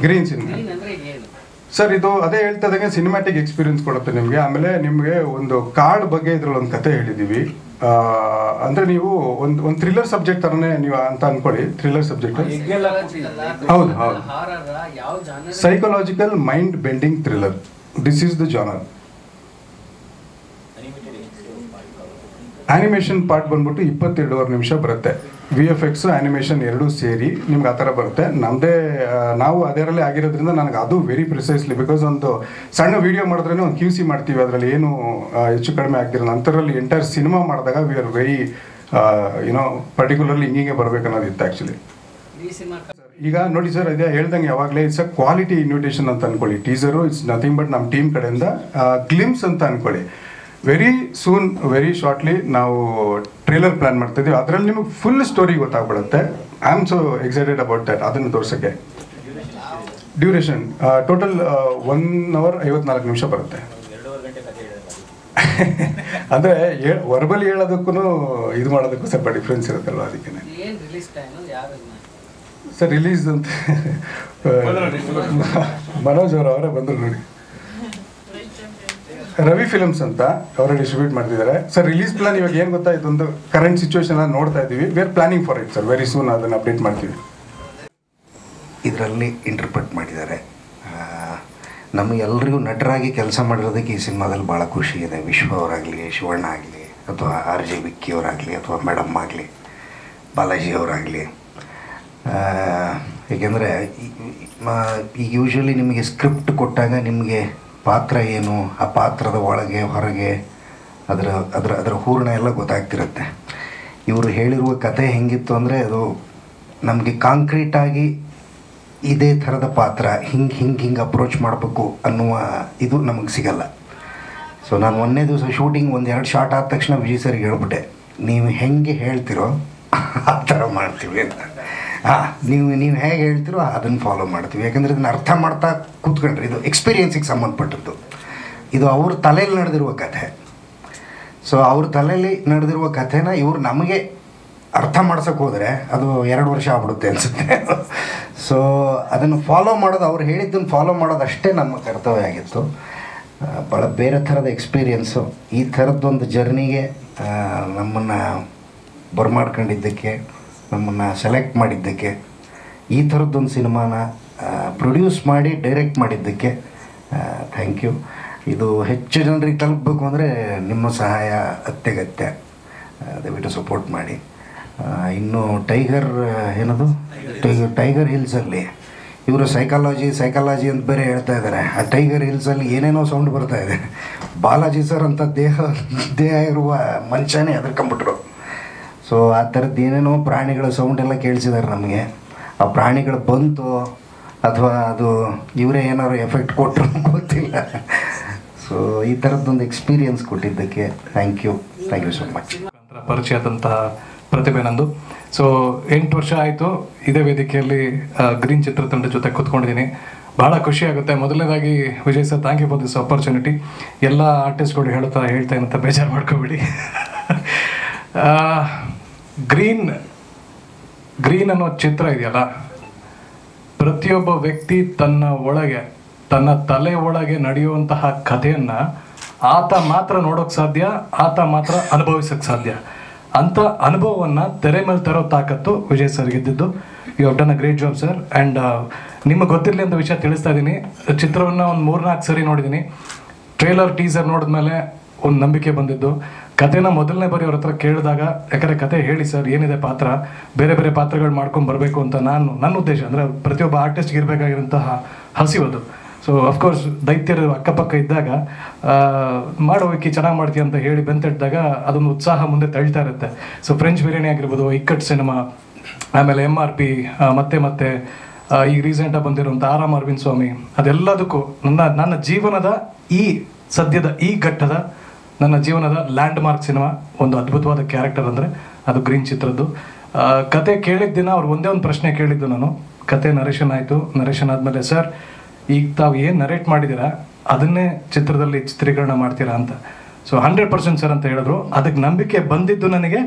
Green cinema sir ಇದು ಅದೇ ಹೇಳ್ತಾ ಇದ್ದಂಗೆ cinematic experience ಕೊಡುತ್ತೆ ನಿಮಗೆ. ಆಮೇಲೆ ನಿಮಗೆ ಒಂದು ಕಾರ್ಡ್ ಬಗ್ಗೆ ಇದ್ರಲ್ಲಿ ಒಂದು ಕತೆ ಹೇಳಿದ್ದೀವಿ. ಅಂದರೆ ನೀವು ಒಂದು ಥ್ರಿಲ್ಲರ್ ಸಬ್ಜೆಕ್ಟ್ ಥರನೇ ನೀವು ಅಂತ ಅಂದ್ಕೊಳ್ಳಿ. ಥ್ರಿಲ್ಲರ್ ಸಬ್ಜೆಕ್ಟ್ ಹೌದು. Psychological mind bending thriller. This is the genre. Animation part ಬಂದ್ಬಿಟ್ಟು 22.5 ನಿಮಿಷ ಬರುತ್ತೆ. VFX ಆ್ಯನಿಮೇಷನ್ ಎರಡೂ ಸೇರಿ ನಿಮ್ಗೆ ಆ ಥರ ಬರುತ್ತೆ. ನಾವು ಅದರಲ್ಲೇ ಆಗಿರೋದ್ರಿಂದ ನನಗೆ ಅದು ವೆರಿ ಪ್ರಿಸೈಸ್ಲಿ, ಬಿಕಾಸ್ ಒಂದು ಸಣ್ಣ ವೀಡಿಯೋ ಮಾಡಿದ್ರೇ ಒಂದು QC ಮಾಡ್ತೀವಿ, ಅದರಲ್ಲಿ ಏನು ಹೆಚ್ಚು ಕಡಿಮೆ ಆಗ್ತಿರೋ ನಂತರಲ್ಲಿ ಎಂಟೈರ್ ಸಿನಿಮಾ ಮಾಡಿದಾಗ ವಿ ಆರ್ ವೆರಿ ಪರ್ಟಿಕ್ಯುಲರ್ಲಿ ಹಿಂಗೆ ಬರಬೇಕು ಅನ್ನೋದಿತ್ತು ಆ್ಯಕ್ಚುಲಿ. ಈಗ ನೋಡಿ ಸರ್, ಇದೇ ಹೇಳ್ದಂಗೆ ಯಾವಾಗಲೇ ಇಟ್ಸ್ ಅ ಕ್ವಾಲಿಟಿ ಇನ್ವಿಟೇಷನ್ ಅಂತ ಅಂದ್ಕೊಳ್ಳಿ. ಟೀಸರು ಇಟ್ಸ್ ನಥಿಂಗ್ ಬಟ್ ನಮ್ಮ ಟೀಮ್ ಕಡೆಯಿಂದ ಗ್ಲಿಮ್ಸ್ ಅಂತ ಅಂದ್ಕೊಳ್ಳಿ. ವೆರಿ ಸೂನ್, ವೆರಿ ಶಾರ್ಟ್ಲಿ ನಾವು ಟ್ರೇಲರ್ ಪ್ಲ್ಯಾನ್ ಮಾಡ್ತಾಯಿದ್ದೀವಿ. ಅದರಲ್ಲಿ ನಿಮಗೆ ಫುಲ್ ಸ್ಟೋರಿ ಗೊತ್ತಾಗ್ಬಿಡುತ್ತೆ. I am so excited about that. ಅದನ್ನು ತೋರ್ಸೋಕ್ಕೆ ಡ್ಯೂರೇಷನ್ ಟೋಟಲ್ 1 hour 54 ನಿಮಿಷ ಬರುತ್ತೆ. ಅಂದರೆ ವರ್ಬಲಿ ಹೇಳೋದಕ್ಕೂ ಇದು ಮಾಡೋದಕ್ಕೂ ಸ್ವಲ್ಪ ಡಿಫ್ರೆನ್ಸ್ ಇರುತ್ತಲ್ವ, ಅದಕ್ಕೆ ಸರ್ ರಿಲೀಸ್ ಅಂತ ಮನೋಜ್ ಅವರೇ ಬಂದರು ನೋಡಿ. ರವಿ ಫಿಲಮ್ಸ್ ಅಂತ ಅವರೇ ಡಿಸ್ಟ್ರಿಬ್ಯೂಟ್ ಮಾಡ್ತಿದ್ದಾರೆ ಸರ್. ರಿಲೀಸ್ ಪ್ಲಾನ್ ಇವಾಗ ಏನು ಗೊತ್ತಾ, ಇದೊಂದು ಕರೆಂಟ್ ಸಿಚುವೇಶನ್ ನೋಡ್ತಾ ಇದ್ದೀವಿ. We are planning for it sir. Very soon ಅದನ್ನು ಅಪ್ಡೇಟ್ ಮಾಡ್ತೀವಿ. ಇದರಲ್ಲಿ ಇಂಟರ್ಪ್ರೆಟ್ ಮಾಡಿದ್ದಾರೆ. ನಮಗೆಲ್ಲರಿಗೂ ನಟರಾಗಿ ಕೆಲಸ ಮಾಡಿರೋದಕ್ಕೆ ಈ ಸಿನಿಮಾದಲ್ಲಿ ಭಾಳ ಖುಷಿ ಇದೆ. ವಿಶ್ವ ಅವರಾಗಲಿ, ಶಿವಣ್ಣ ಆಗಲಿ, ಅಥವಾ RJ ವಿಕ್ಕಿ ಅವರಾಗಲಿ, ಅಥವಾ ಮೇಡಮ್ ಆಗಲಿ, ಬಾಲಾಜಿ ಅವರಾಗಲಿ. ಏಕೆಂದರೆ ಈಗ ಯೂಶ್ವಲಿ ನಿಮಗೆ ಸ್ಕ್ರಿಪ್ಟ್ ಕೊಟ್ಟಾಗ ನಿಮಗೆ ಪಾತ್ರ ಏನು, ಆ ಪಾತ್ರದ ಒಳಗೆ ಹೊರಗೆ ಅದರ ಹೂರಣ ಎಲ್ಲ ಗೊತ್ತಾಗ್ತಿರುತ್ತೆ. ಇವರು ಹೇಳಿರುವ ಕತೆ ಹೆಂಗಿತ್ತು ಅಂದರೆ, ಅದು ನಮಗೆ ಕಾಂಕ್ರೀಟಾಗಿ ಇದೇ ಥರದ ಪಾತ್ರ ಹಿಂಗೆ ಅಪ್ರೋಚ್ ಮಾಡಬೇಕು ಅನ್ನುವ ಇದು ನಮಗೆ ಸಿಗಲ್ಲ. ಸೊ ನಾನು ಒಂದನೇ ದಿವಸ ಶೂಟಿಂಗ್ 1-2 ಶಾರ್ಟ್ ಆದ ತಕ್ಷಣ ವಿಜಯ್ ಸರ್ಗೆ ಹೇಳ್ಬಿಟ್ಟೆ, ನೀವು ಹೆಂಗೆ ಹೇಳ್ತಿರೋ ಆ ಥರ ಮಾಡ್ತೀವಿ ಅಂತ. ನೀವು ಹೇಗೆ ಹೇಳ್ತಿರೋ ಅದನ್ನು ಫಾಲೋ ಮಾಡ್ತೀವಿ. ಯಾಕಂದರೆ ಇದನ್ನು ಅರ್ಥ ಮಾಡ್ತಾ ಕೂತ್ಕೊಂಡ್ರೆ ಇದು ಎಕ್ಸ್ಪೀರಿಯನ್ಸಿಗೆ ಸಂಬಂಧಪಟ್ಟದ್ದು. ಇದು ಅವ್ರ ತಲೆಯಲ್ಲಿ ನಡೆದಿರುವ ಕಥೆ. ಸೊ ಅವ್ರ ತಲೆಯಲ್ಲಿ ನಡೆದಿರುವ ಕಥೆನ ಇವರು ನಮಗೆ ಅರ್ಥ ಮಾಡ್ಸೋಕ್ಕೆ ಹೋದರೆ ಅದು 2 ವರ್ಷ ಆಗ್ಬಿಡುತ್ತೆ ಅನಿಸುತ್ತೆ. ಸೊ ಅದನ್ನು ಫಾಲೋ ಮಾಡೋದು, ಅವ್ರು ಹೇಳಿದ್ದನ್ನು ಫಾಲೋ ಮಾಡೋದು ಅಷ್ಟೇ ನಮ್ಮ ಕರ್ತವ್ಯ ಆಗಿತ್ತು. ಭಾಳ ಬೇರೆ ಥರದ ಎಕ್ಸ್ಪೀರಿಯೆನ್ಸು. ಈ ಥರದ್ದೊಂದು ಜರ್ನಿಗೆ ನಮ್ಮನ್ನು ಬರಮಾಡ್ಕೊಂಡಿದ್ದಕ್ಕೆ, ನಮ್ಮನ್ನು ಸೆಲೆಕ್ಟ್ ಮಾಡಿದ್ದಕ್ಕೆ, ಈ ಥರದ್ದೊಂದು ಸಿನಿಮಾನ ಪ್ರೊಡ್ಯೂಸ್ ಮಾಡಿ ಡೈರೆಕ್ಟ್ ಮಾಡಿದ್ದಕ್ಕೆ ಥ್ಯಾಂಕ್ ಯು. ಇದು ಹೆಚ್ಚು ಜನರಿಗೆ ತಲುಪಬೇಕು ಅಂದರೆ ನಿಮ್ಮ ಸಹಾಯ ಅತ್ಯಗತ್ಯ. ದಯವಿಟ್ಟು ಸಪೋರ್ಟ್ ಮಾಡಿ. ಇನ್ನು ಟೈಗರ್ ಹಿಲ್ಸಲ್ಲಿ ಇವರು ಸೈಕಾಲಜಿ ಅಂತ ಬೇರೆ ಹೇಳ್ತಾ ಇದ್ದಾರೆ. ಆ ಟೈಗರ್ ಹಿಲ್ಸಲ್ಲಿ ಏನೇನೋ ಸೌಂಡ್ ಬರ್ತಾ ಇದೆ. ಬಾಲಾಜಿ ಸರ್ ಅಂತ ದೇಹ ಇರುವ ಮನುಷ್ಯನೇ ಹೆದರ್ಕೊಂಬಿಟ್ರು. ಸೊ ಆ ಥರದ್ದು ಏನೇನೋ ಪ್ರಾಣಿಗಳ ಸೌಂಡ್ ಎಲ್ಲ ಕೇಳಿಸಿದ್ದಾರೆ ನಮಗೆ. ಆ ಪ್ರಾಣಿಗಳು ಬಂತು ಅಥವಾ ಅದು ಇವರೇ ಏನಾದ್ರು ಎಫೆಕ್ಟ್ ಕೊಟ್ಟರು ಗೊತ್ತಿಲ್ಲ. ಸೊ ಈ ಥರದ್ದೊಂದು ಎಕ್ಸ್ಪೀರಿಯನ್ಸ್ ಕೊಟ್ಟಿದ್ದಕ್ಕೆ ಥ್ಯಾಂಕ್ ಯು ಸೊ ಮಚ್. ಪರಿಚಯ ಆದಂತಹ ಪ್ರತಿಭೆ ನಂದು. ಸೊ 8 ವರ್ಷ ಆಯಿತು ಇದೇ ವೇದಿಕೆಯಲ್ಲಿ ಗ್ರೀನ್ ಚಿತ್ರತಂಡ ಜೊತೆ ಕೂತ್ಕೊಂಡಿದ್ದೀನಿ. ಭಾಳ ಖುಷಿ ಆಗುತ್ತೆ. ಮೊದಲನೇದಾಗಿ Vijay sir, thank you for this opportunity. ಎಲ್ಲ ಆರ್ಟಿಸ್ಟ್ಗಳು ಹೇಳ್ತೇನೆ ಅಂತ ಬೇಜಾರು ಮಾಡ್ಕೋಬೇಡಿ. ಗ್ರೀನ್ ಅನ್ನೋ ಚಿತ್ರ ಇದೆಯಲ್ಲ, ಪ್ರತಿಯೊಬ್ಬ ವ್ಯಕ್ತಿ ತನ್ನ ತಲೆ ಒಳಗೆ ನಡೆಯುವಂತಹ ಕಥೆಯನ್ನು ಆತ ಮಾತ್ರ ನೋಡೋಕ್ಕೆ ಸಾಧ್ಯ, ಆತ ಮಾತ್ರ ಅನುಭವಿಸೋಕ್ಕೆ ಸಾಧ್ಯ. ಅಂಥ ಅನುಭವವನ್ನು ತೆರೆ ಮೇಲೆ ತರೋ ತಾಕತ್ತು ವಿಜಯ್ ಸರ್ಗಿದ್ದಿದ್ದು. You have done a great job sir. And ನಿಮಗೆ ಗೊತ್ತಿರಲಿ ಅಂತ ವಿಷಯ ತಿಳಿಸ್ತಾ ಇದ್ದೀನಿ. ಚಿತ್ರವನ್ನು ಒಂದು 3-4 ಸರಿ ನೋಡಿದ್ದೀನಿ. ಟ್ರೇಲರ್ ಟೀಸರ್ ನೋಡಿದ್ಮೇಲೆ ಒಂದು ನಂಬಿಕೆ ಬಂದಿದ್ದು. ಕಥೆನ ಮೊದಲನೇ ಬಾರಿ ಅವ್ರ ಹತ್ರ ಕೇಳಿದಾಗ, ಯಾಕಂದರೆ ಕತೆ ಹೇಳಿ ಸರ್ ಏನಿದೆ ಪಾತ್ರ, ಬೇರೆ ಬೇರೆ ಪಾತ್ರಗಳು ಮಾಡ್ಕೊಂಡು ಬರಬೇಕು ಅಂತ ನನ್ನ ಉದ್ದೇಶ. ಅಂದರೆ ಪ್ರತಿಯೊಬ್ಬ ಆರ್ಟಿಸ್ಟ್ಗೆ ಇರಬೇಕಾಗಿರೋಂತಹ ಹಸಿವದು. ಸೊ ಅಫ್ಕೋರ್ಸ್ ದೈತ್ಯರು ಅಕ್ಕಪಕ್ಕ ಇದ್ದಾಗ ಮಾಡೋಕೆ ಚೆನ್ನಾಗಿ ಮಾಡ್ತೀಯ ಅಂತ ಹೇಳಿ ಬೆಂತಟ್ಟಿದಾಗ ಅದೊಂದು ಉತ್ಸಾಹ ಮುಂದೆ ತಳ್ತಾ ಇರುತ್ತೆ. ಸೊ ಫ್ರೆಂಚ್ ಬಿರಿಯಾನಿ ಆಗಿರ್ಬೋದು, ಇಕ್ಕಟ್ ಸಿನಿಮಾ, ಆಮೇಲೆ MRP, ಮತ್ತೆ ಈಗ ರೀಸೆಂಟಾಗಿ ಬಂದಿರುವಂಥ ಆರಾಮ್ ಅರವಿಂದ್ ಸ್ವಾಮಿ, ಅದೆಲ್ಲದಕ್ಕೂ ನನ್ನ ಜೀವನದ ಈ ಸದ್ಯದ ಈ ಘಟ್ಟದ ನನ್ನ ಜೀವನದ ಲ್ಯಾಂಡ್ ಮಾರ್ಕ್ ಸಿನಿಮಾ. ಒಂದು ಅದ್ಭುತವಾದ ಕ್ಯಾರೆಕ್ಟರ್ ಅಂದರೆ ಅದು ಗ್ರೀನ್ ಚಿತ್ರದ್ದು. ಕತೆ ಕೇಳಿದ ದಿನ ಅವ್ರು ಒಂದೇ ಒಂದು ಪ್ರಶ್ನೆ ಕೇಳಿದ್ದು ನಾನು. ಕತೆ ನರೇಷನ್ ಆಯಿತು, ನರೇಷನ್ ಆದಮೇಲೆ ಸರ್ ಈಗ ತಾವು ಏನು ನರೇಟ್ ಮಾಡಿದ್ದೀರಾ ಅದನ್ನೇ ಚಿತ್ರದಲ್ಲಿ ಚಿತ್ರೀಕರಣ ಮಾಡ್ತೀರಾ ಅಂತ. ಸೊ 100% ಸರ್ ಅಂತ ಹೇಳಿದ್ರು. ಅದಕ್ಕೆ ನಂಬಿಕೆ ಬಂದಿದ್ದು ನನಗೆ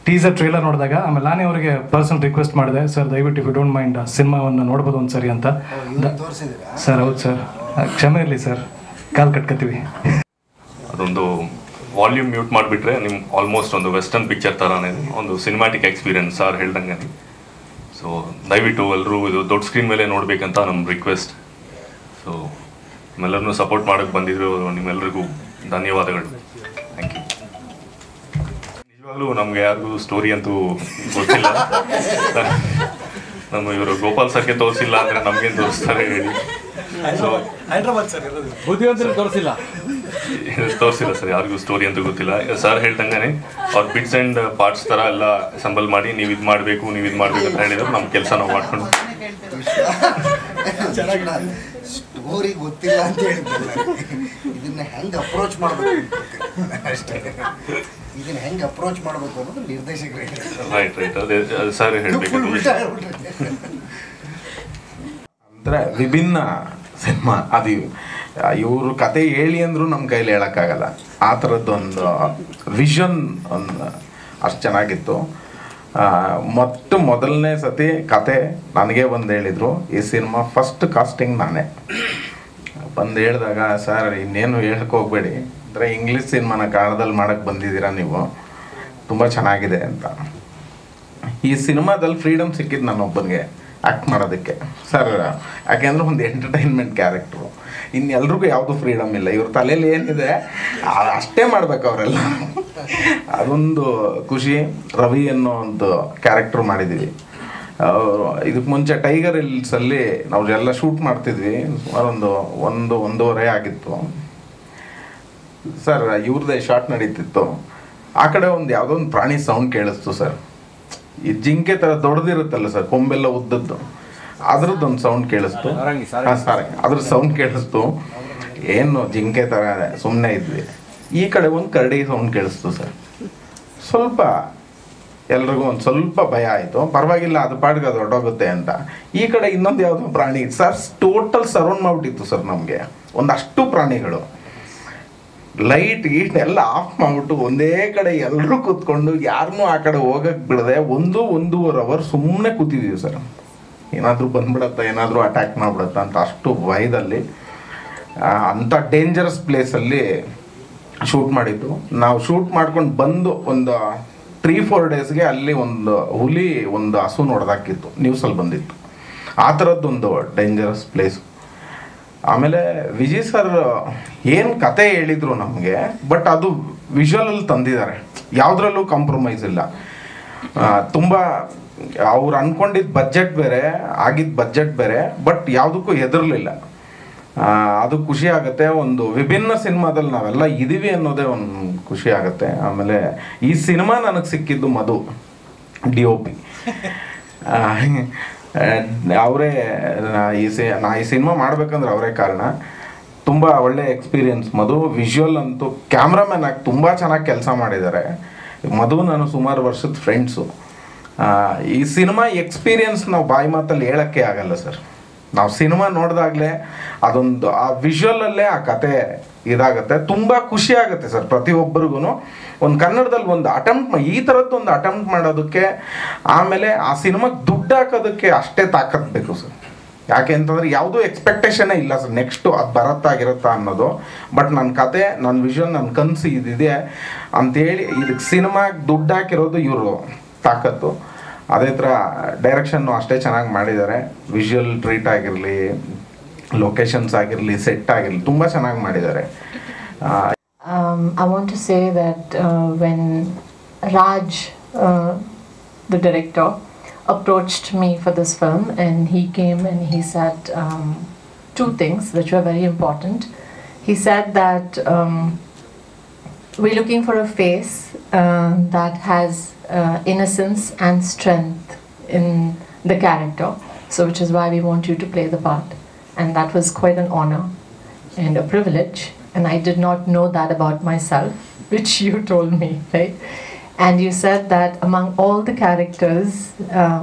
ಟೀಸರ್ ಟ್ರೇಲರ್ ನೋಡಿದಾಗ. ಆಮೇಲೆ ನಾನೇ ಅವರಿಗೆ ಪರ್ಸನಲ್ ರಿಕ್ವೆಸ್ಟ್ ಮಾಡಿದೆ, ಸರ್ ದಯವಿಟ್ಟು ಇಫ್ ಯು ಡೋಂಟ್ ಮೈಂಡ್ ಸಿನಿಮಾವನ್ನು ನೋಡ್ಬೋದು ಒಂದು ಸರಿ ಅಂತ. ಸರ್ ಹೌದು ಸರ್, ಕ್ಷಮೆ ಇರಲಿ ಸರ್, ಕಾಲ್ ಕಟ್ಕೊತೀವಿ. ಅದೊಂದು ವಾಲ್ಯೂಮ್ ಮ್ಯೂಟ್ ಮಾಡಿಬಿಟ್ರೆ ನಿಮ್ಮ ಆಲ್ಮೋಸ್ಟ್ ಒಂದು ವೆಸ್ಟರ್ನ್ ಪಿಕ್ಚರ್ ಥರನೇ ಒಂದು ಸಿನಿಮ್ಯಾಟಿಕ್ ಎಕ್ಸ್ಪೀರಿಯನ್ಸ್ ಸರ್ ಹೇಳ್ದಂಗೆ. ಸೊ ದಯವಿಟ್ಟು ಎಲ್ಲರೂ ಇದು ದೊಡ್ಡ ಸ್ಕ್ರೀನ್ ಮೇಲೆ ನೋಡಬೇಕಂತ ನಮ್ಮ ರಿಕ್ವೆಸ್ಟ್. ಸೊ ನಿಮ್ಮೆಲ್ಲರನ್ನೂ ಸಪೋರ್ಟ್ ಮಾಡೋಕ್ಕೆ ಬಂದಿದ್ರು ನಿಮ್ಮೆಲ್ಲರಿಗೂ ಧನ್ಯವಾದಗಳು. Thank you. ನಿಜವಾಗ್ಲೂ ನಮಗೆ ಯಾರಿಗೂ ಸ್ಟೋರಿ ಅಂತೂ ಗೊತ್ತಿಲ್ಲ. ನಮ್ಮ ಇವರು ಗೋಪಾಲ್ ಸರ್ಗೆ ತೋರಿಸಿಲ್ಲ ಅಂದರೆ ನಮಗೇನು ತೋರಿಸ್ತಾರೆ ಹೇಳಿ. ಸೊ ತೋರಿಸಿಲ್ಲ ಸರ್, ಯಾರಿಗೂ ಸ್ಟೋರಿ ಅಂತೂ ಗೊತ್ತಿಲ್ಲ. ಸರ್ ಹೇಳ್ದಂಗೆ ಅವ್ರ ಬಿಟ್ಸ್ ಆ್ಯಂಡ್ ಪಾರ್ಟ್ಸ್ ಥರ ಎಲ್ಲ ಸಂಬಲ್ ಮಾಡಿ ನೀವು ಇದು ಮಾಡಬೇಕು ಅಂತ ಹೇಳಿದ್ರು. ನಮ್ಮ ಕೆಲಸ ನಾವು ಮಾಡ್ಕೊಂಡು ಸ್ಟೋರಿ ಗೊತ್ತಿಲ್ಲ ಅಂತ ಹೇಳಿದ್ರಲ್ಲ, ಇದನ್ನ ಹೆಂಗೆ ಅಪ್ರೋಚ್ ಮಾಡಬೇಕು ಅಷ್ಟೇ. ಇದನ್ನ ಹೆಂಗೆ ಅಪ್ರೋಚ್ ಮಾಡಬೇಕು ಅನ್ನೋದು ನಿರ್ದೇಶಕರು ಹೇಳಿದ್ರು. ರೈಟ್ ಅದೇ ಸರ್ ಹೇಳಬೇಕು. ಅಂದರೆ ವಿಭಿನ್ನ ಸಿನಿಮಾ ಅದು. ಇವರು ಕತೆ ಹೇಳಿ ಅಂದರೂ ನಮ್ಮ ಕೈಲಿ ಹೇಳೋಕ್ಕಾಗಲ್ಲ. ಆ ಥರದ್ದೊಂದು ವಿಷನ್ ಒಂದು ಅಷ್ಟು ಚೆನ್ನಾಗಿತ್ತು. ಮೊದಲನೇ ಸತಿ ಕತೆ ನನಗೆ ಬಂದು ಹೇಳಿದರು. ಈ ಸಿನಿಮಾ ಫಸ್ಟ್ ಕಾಸ್ಟಿಂಗ್ ನಾನೇ ಬಂದು ಹೇಳಿದಾಗ, ಸರ್ ಇನ್ನೇನು ಹೇಳಕ್ಕೆ ಹೋಗಬೇಡಿ, ಅಂದರೆ ಇಂಗ್ಲೀಷ್ ಸಿನಿಮಾನ ಕನ್ನಡದಲ್ಲಿ ಮಾಡೋಕ್ಕೆ ಬಂದಿದ್ದೀರಾ ನೀವು, ತುಂಬ ಚೆನ್ನಾಗಿದೆ ಅಂತ. ಈ ಸಿನಿಮಾದಲ್ಲಿ ಫ್ರೀಡಮ್ ಸಿಕ್ಕಿದ್ದು ನನ್ನೊಬ್ಬನಿಗೆ ಆ್ಯಕ್ಟ್ ಮಾಡೋದಕ್ಕೆ ಸರ್. ಯಾಕೆಂದರೆ ಒಂದು ಎಂಟರ್ಟೈನ್ಮೆಂಟ್ ಕ್ಯಾರೆಕ್ಟ್ರು, ಇನ್ನೆಲ್ರಿಗೂ ಯಾವುದು ಫ್ರೀಡಮ್ ಇಲ್ಲ. ಇವ್ರ ತಲೆಯಲ್ಲಿ ಏನಿದೆ ಅಷ್ಟೇ ಮಾಡ್ಬೇಕು ಅವರೆಲ್ಲ. ಅದೊಂದು ಖುಷಿ. ರವಿ ಅನ್ನೋ ಒಂದು ಕ್ಯಾರೆಕ್ಟ್ರ್ ಮಾಡಿದ್ದೀವಿ. ಇದಕ್ಕೆ ಮುಂಚೆ ಟೈಗರ್ ಹಿಲ್ಸಲ್ಲಿ ನಾವು ಎಲ್ಲ ಶೂಟ್ ಮಾಡ್ತಿದ್ವಿ. ಸುಮಾರು ಒಂದೂವರೆ ಆಗಿತ್ತು ಸರ್. ಇವ್ರದ್ದೇ ಶಾರ್ಟ್ ನಡೀತಿತ್ತು. ಆ ಕಡೆ ಒಂದು ಯಾವುದೋ ಒಂದು ಪ್ರಾಣಿ ಸೌಂಡ್ ಕೇಳಿಸ್ತು ಸರ್. ಈ ಜಿಂಕೆ ಥರ ದೊಡ್ಡದಿರುತ್ತಲ್ಲ ಸರ್, ಕೊಂಬೆಲ್ಲ ಉದ್ದದ್ದು, ಅದ್ರದ್ದೊಂದು ಸೌಂಡ್ ಕೇಳಿಸ್ತು. ಸಾರಿ, ಅದ್ರ ಸೌಂಡ್ ಕೇಳಿಸ್ತು. ಏನು ಜಿಂಕೆ ಥರ ಸುಮ್ಮನೆ ಇದ್ವಿ. ಈ ಕಡೆ ಒಂದು ಕರಡಿ ಸೌಂಡ್ ಕೇಳಿಸ್ತು ಸರ್. ಸ್ವಲ್ಪ ಎಲ್ರಿಗೂ ಒಂದು ಸ್ವಲ್ಪ ಭಯ ಆಯಿತು. ಪರವಾಗಿಲ್ಲ, ಅದು ಪಾಡ್ಗೆ ಅದು ಹೊರಟೋಗುತ್ತೆ ಅಂತ. ಈ ಕಡೆ ಇನ್ನೊಂದು ಯಾವುದೋ ಪ್ರಾಣಿ ಸರ್ ಟೋಟಲ್ ಸರೌಂಡ್ ಮಾಡಿಬಿಟ್ಟಿತ್ತು ಸರ್. ನಮಗೆ ಒಂದಷ್ಟು ಪ್ರಾಣಿಗಳು ಲೈಟ್ ಗೀಟ್ ಎಲ್ಲ ಆಫ್ ಮಾಡಿಬಿಟ್ಟು ಒಂದೇ ಕಡೆ ಎಲ್ಲರೂ ಕೂತ್ಕೊಂಡು ಯಾರನ್ನೂ ಆ ಕಡೆ ಹೋಗಕ್ಕೆ ಬಿಡದೆ 1-1.5 ಅವರ್ ಸುಮ್ಮನೆ ಕೂತಿದ್ದೀವಿ ಸರ್. ಏನಾದರೂ ಬಂದ್ಬಿಡತ್ತಾ, ಏನಾದರೂ ಅಟ್ಯಾಕ್ ಮಾಡಿಬಿಡತ್ತಾ ಅಂತ ಅಷ್ಟು ಭಯದಲ್ಲಿ ಅಂಥ ಡೇಂಜರಸ್ ಪ್ಲೇಸಲ್ಲಿ ಶೂಟ್ ಮಾಡಿದ್ದು. ನಾವು ಶೂಟ್ ಮಾಡ್ಕೊಂಡು ಬಂದು ಒಂದು 3-4 ಡೇಸ್ಗೆ ಅಲ್ಲಿ ಒಂದು ಹುಲಿ ಒಂದು ಹಸು ನೋಡ್ದಾಕಿತ್ತು, ನ್ಯೂಸಲ್ಲಿ ಬಂದಿತ್ತು. ಆ ಥರದ್ದೊಂದು ಡೇಂಜರಸ್ ಪ್ಲೇಸು. ಆಮೇಲೆ ವಿಜಯ್ ಸರ್ ಏನು ಕತೆ ಹೇಳಿದರು ನಮಗೆ, ಬಟ್ ಅದು ವಿಜುವಲಲ್ಲಿ ತಂದಿದ್ದಾರೆ. ಯಾವುದ್ರಲ್ಲೂ ಕಾಂಪ್ರಮೈಸ್ ಇಲ್ಲ. ತುಂಬ ಅವ್ರು ಅಂದ್ಕೊಂಡಿದ್ದ ಬಜೆಟ್ ಬೇರೆ, ಆಗಿದ್ದ ಬಜೆಟ್ ಬೇರೆ, ಬಟ್ ಯಾವುದಕ್ಕೂ ಹೆದರಲಿಲ್ಲ. ಅದು ಖುಷಿ ಆಗುತ್ತೆ. ಒಂದು ವಿಭಿನ್ನ ಸಿನಿಮಾದಲ್ಲಿ ನಾವೆಲ್ಲ ಇದ್ದೀವಿ ಅನ್ನೋದೇ ಒಂದು ಖುಷಿ ಆಗುತ್ತೆ. ಆಮೇಲೆ ಈ ಸಿನಿಮಾ ನನಗೆ ಸಿಕ್ಕಿದ್ದು ಮಧು DOP. ಅವರೇ ಈ ಸಿನಿಮಾ ಮಾಡ್ಬೇಕಂದ್ರೆ ಅವರೇ ಕಾರಣ. ತುಂಬ ಒಳ್ಳೆ ಎಕ್ಸ್ಪೀರಿಯನ್ಸ್ ಮಧು. ವಿಜುವಲ್ ಅಂತೂ ಕ್ಯಾಮ್ರಾಮ್ಯಾನ್ ಆಗಿ ತುಂಬ ಚೆನ್ನಾಗಿ ಕೆಲಸ ಮಾಡಿದ್ದಾರೆ. ಮಧು ನಾನು ಸುಮಾರು ವರ್ಷದ ಫ್ರೆಂಡ್ಸು. ಈ ಸಿನಿಮಾ ಎಕ್ಸ್ಪೀರಿಯನ್ಸ್ ನಾವು ಬಾಯಿ ಮಾತಲ್ಲಿ ಹೇಳೋಕ್ಕೆ ಆಗಲ್ಲ ಸರ್. ನಾವು ಸಿನಿಮಾ ನೋಡಿದಾಗಲೇ ಅದೊಂದು ಆ ವಿಜುವಲಲ್ಲೇ ಆ ಕತೆ ಇದಾಗುತ್ತೆ. ತುಂಬ ಖುಷಿ ಆಗುತ್ತೆ ಸರ್ ಪ್ರತಿಯೊಬ್ಬರಿಗೂ. ಒಂದು ಕನ್ನಡದಲ್ಲಿ ಒಂದು ಈ ಥರದ್ದು ಒಂದು ಅಟೆಂಪ್ಟ್ ಮಾಡೋದಕ್ಕೆ, ಆಮೇಲೆ ಆ ಸಿನಿಮಾಗೆ ದುಡ್ಡು ಹಾಕೋದಕ್ಕೆ ಅಷ್ಟೇ ತಾಕತ್ ಬೇಕು ಸರ್. ಯಾಕೆ ಅಂತಂದರೆ ಯಾವುದೂ ಎಕ್ಸ್ಪೆಕ್ಟೇಷನೇ ಇಲ್ಲ ಸರ್ ನೆಕ್ಸ್ಟು ಅದು ಬರುತ್ತಾ ಅನ್ನೋದು. ಬಟ್ ನನ್ನ ಕತೆ, ನನ್ನ ವಿಷನ್, ನನ್ನ ಕನಸು ಇದಿದೆ ಅಂಥೇಳಿ ಇದಕ್ಕೆ ಸಿನಿಮಾಗೆ ದುಡ್ಡು ಹಾಕಿರೋದು ಇವರು ತಾಕತ್ತು. ಅದೇ ಥರ ಡೈರೆಕ್ಷನ್ನು ಅಷ್ಟೇ ಚೆನ್ನಾಗಿ ಮಾಡಿದ್ದಾರೆ. ವಿಜುವಲ್ ಟ್ರೀಟ್ ಆಗಿರಲಿ, ಲೊಕೇಶನ್ಸ್ ಆಗಿರಲಿ, ಸೆಟ್ ಆಗಿರಲಿ, ತುಂಬ ಚೆನ್ನಾಗಿ ಮಾಡಿದ್ದಾರೆ. I want to say that when Raj, the director, approached me for this film, and he came and he sat two things which were very important. He said that we're looking for a face that has innocence and strength in the character, so which is why we want you to play the part. And that was quite an honor and a privilege, and I did not know that about myself, which you told me, right? And you said that among all the characters,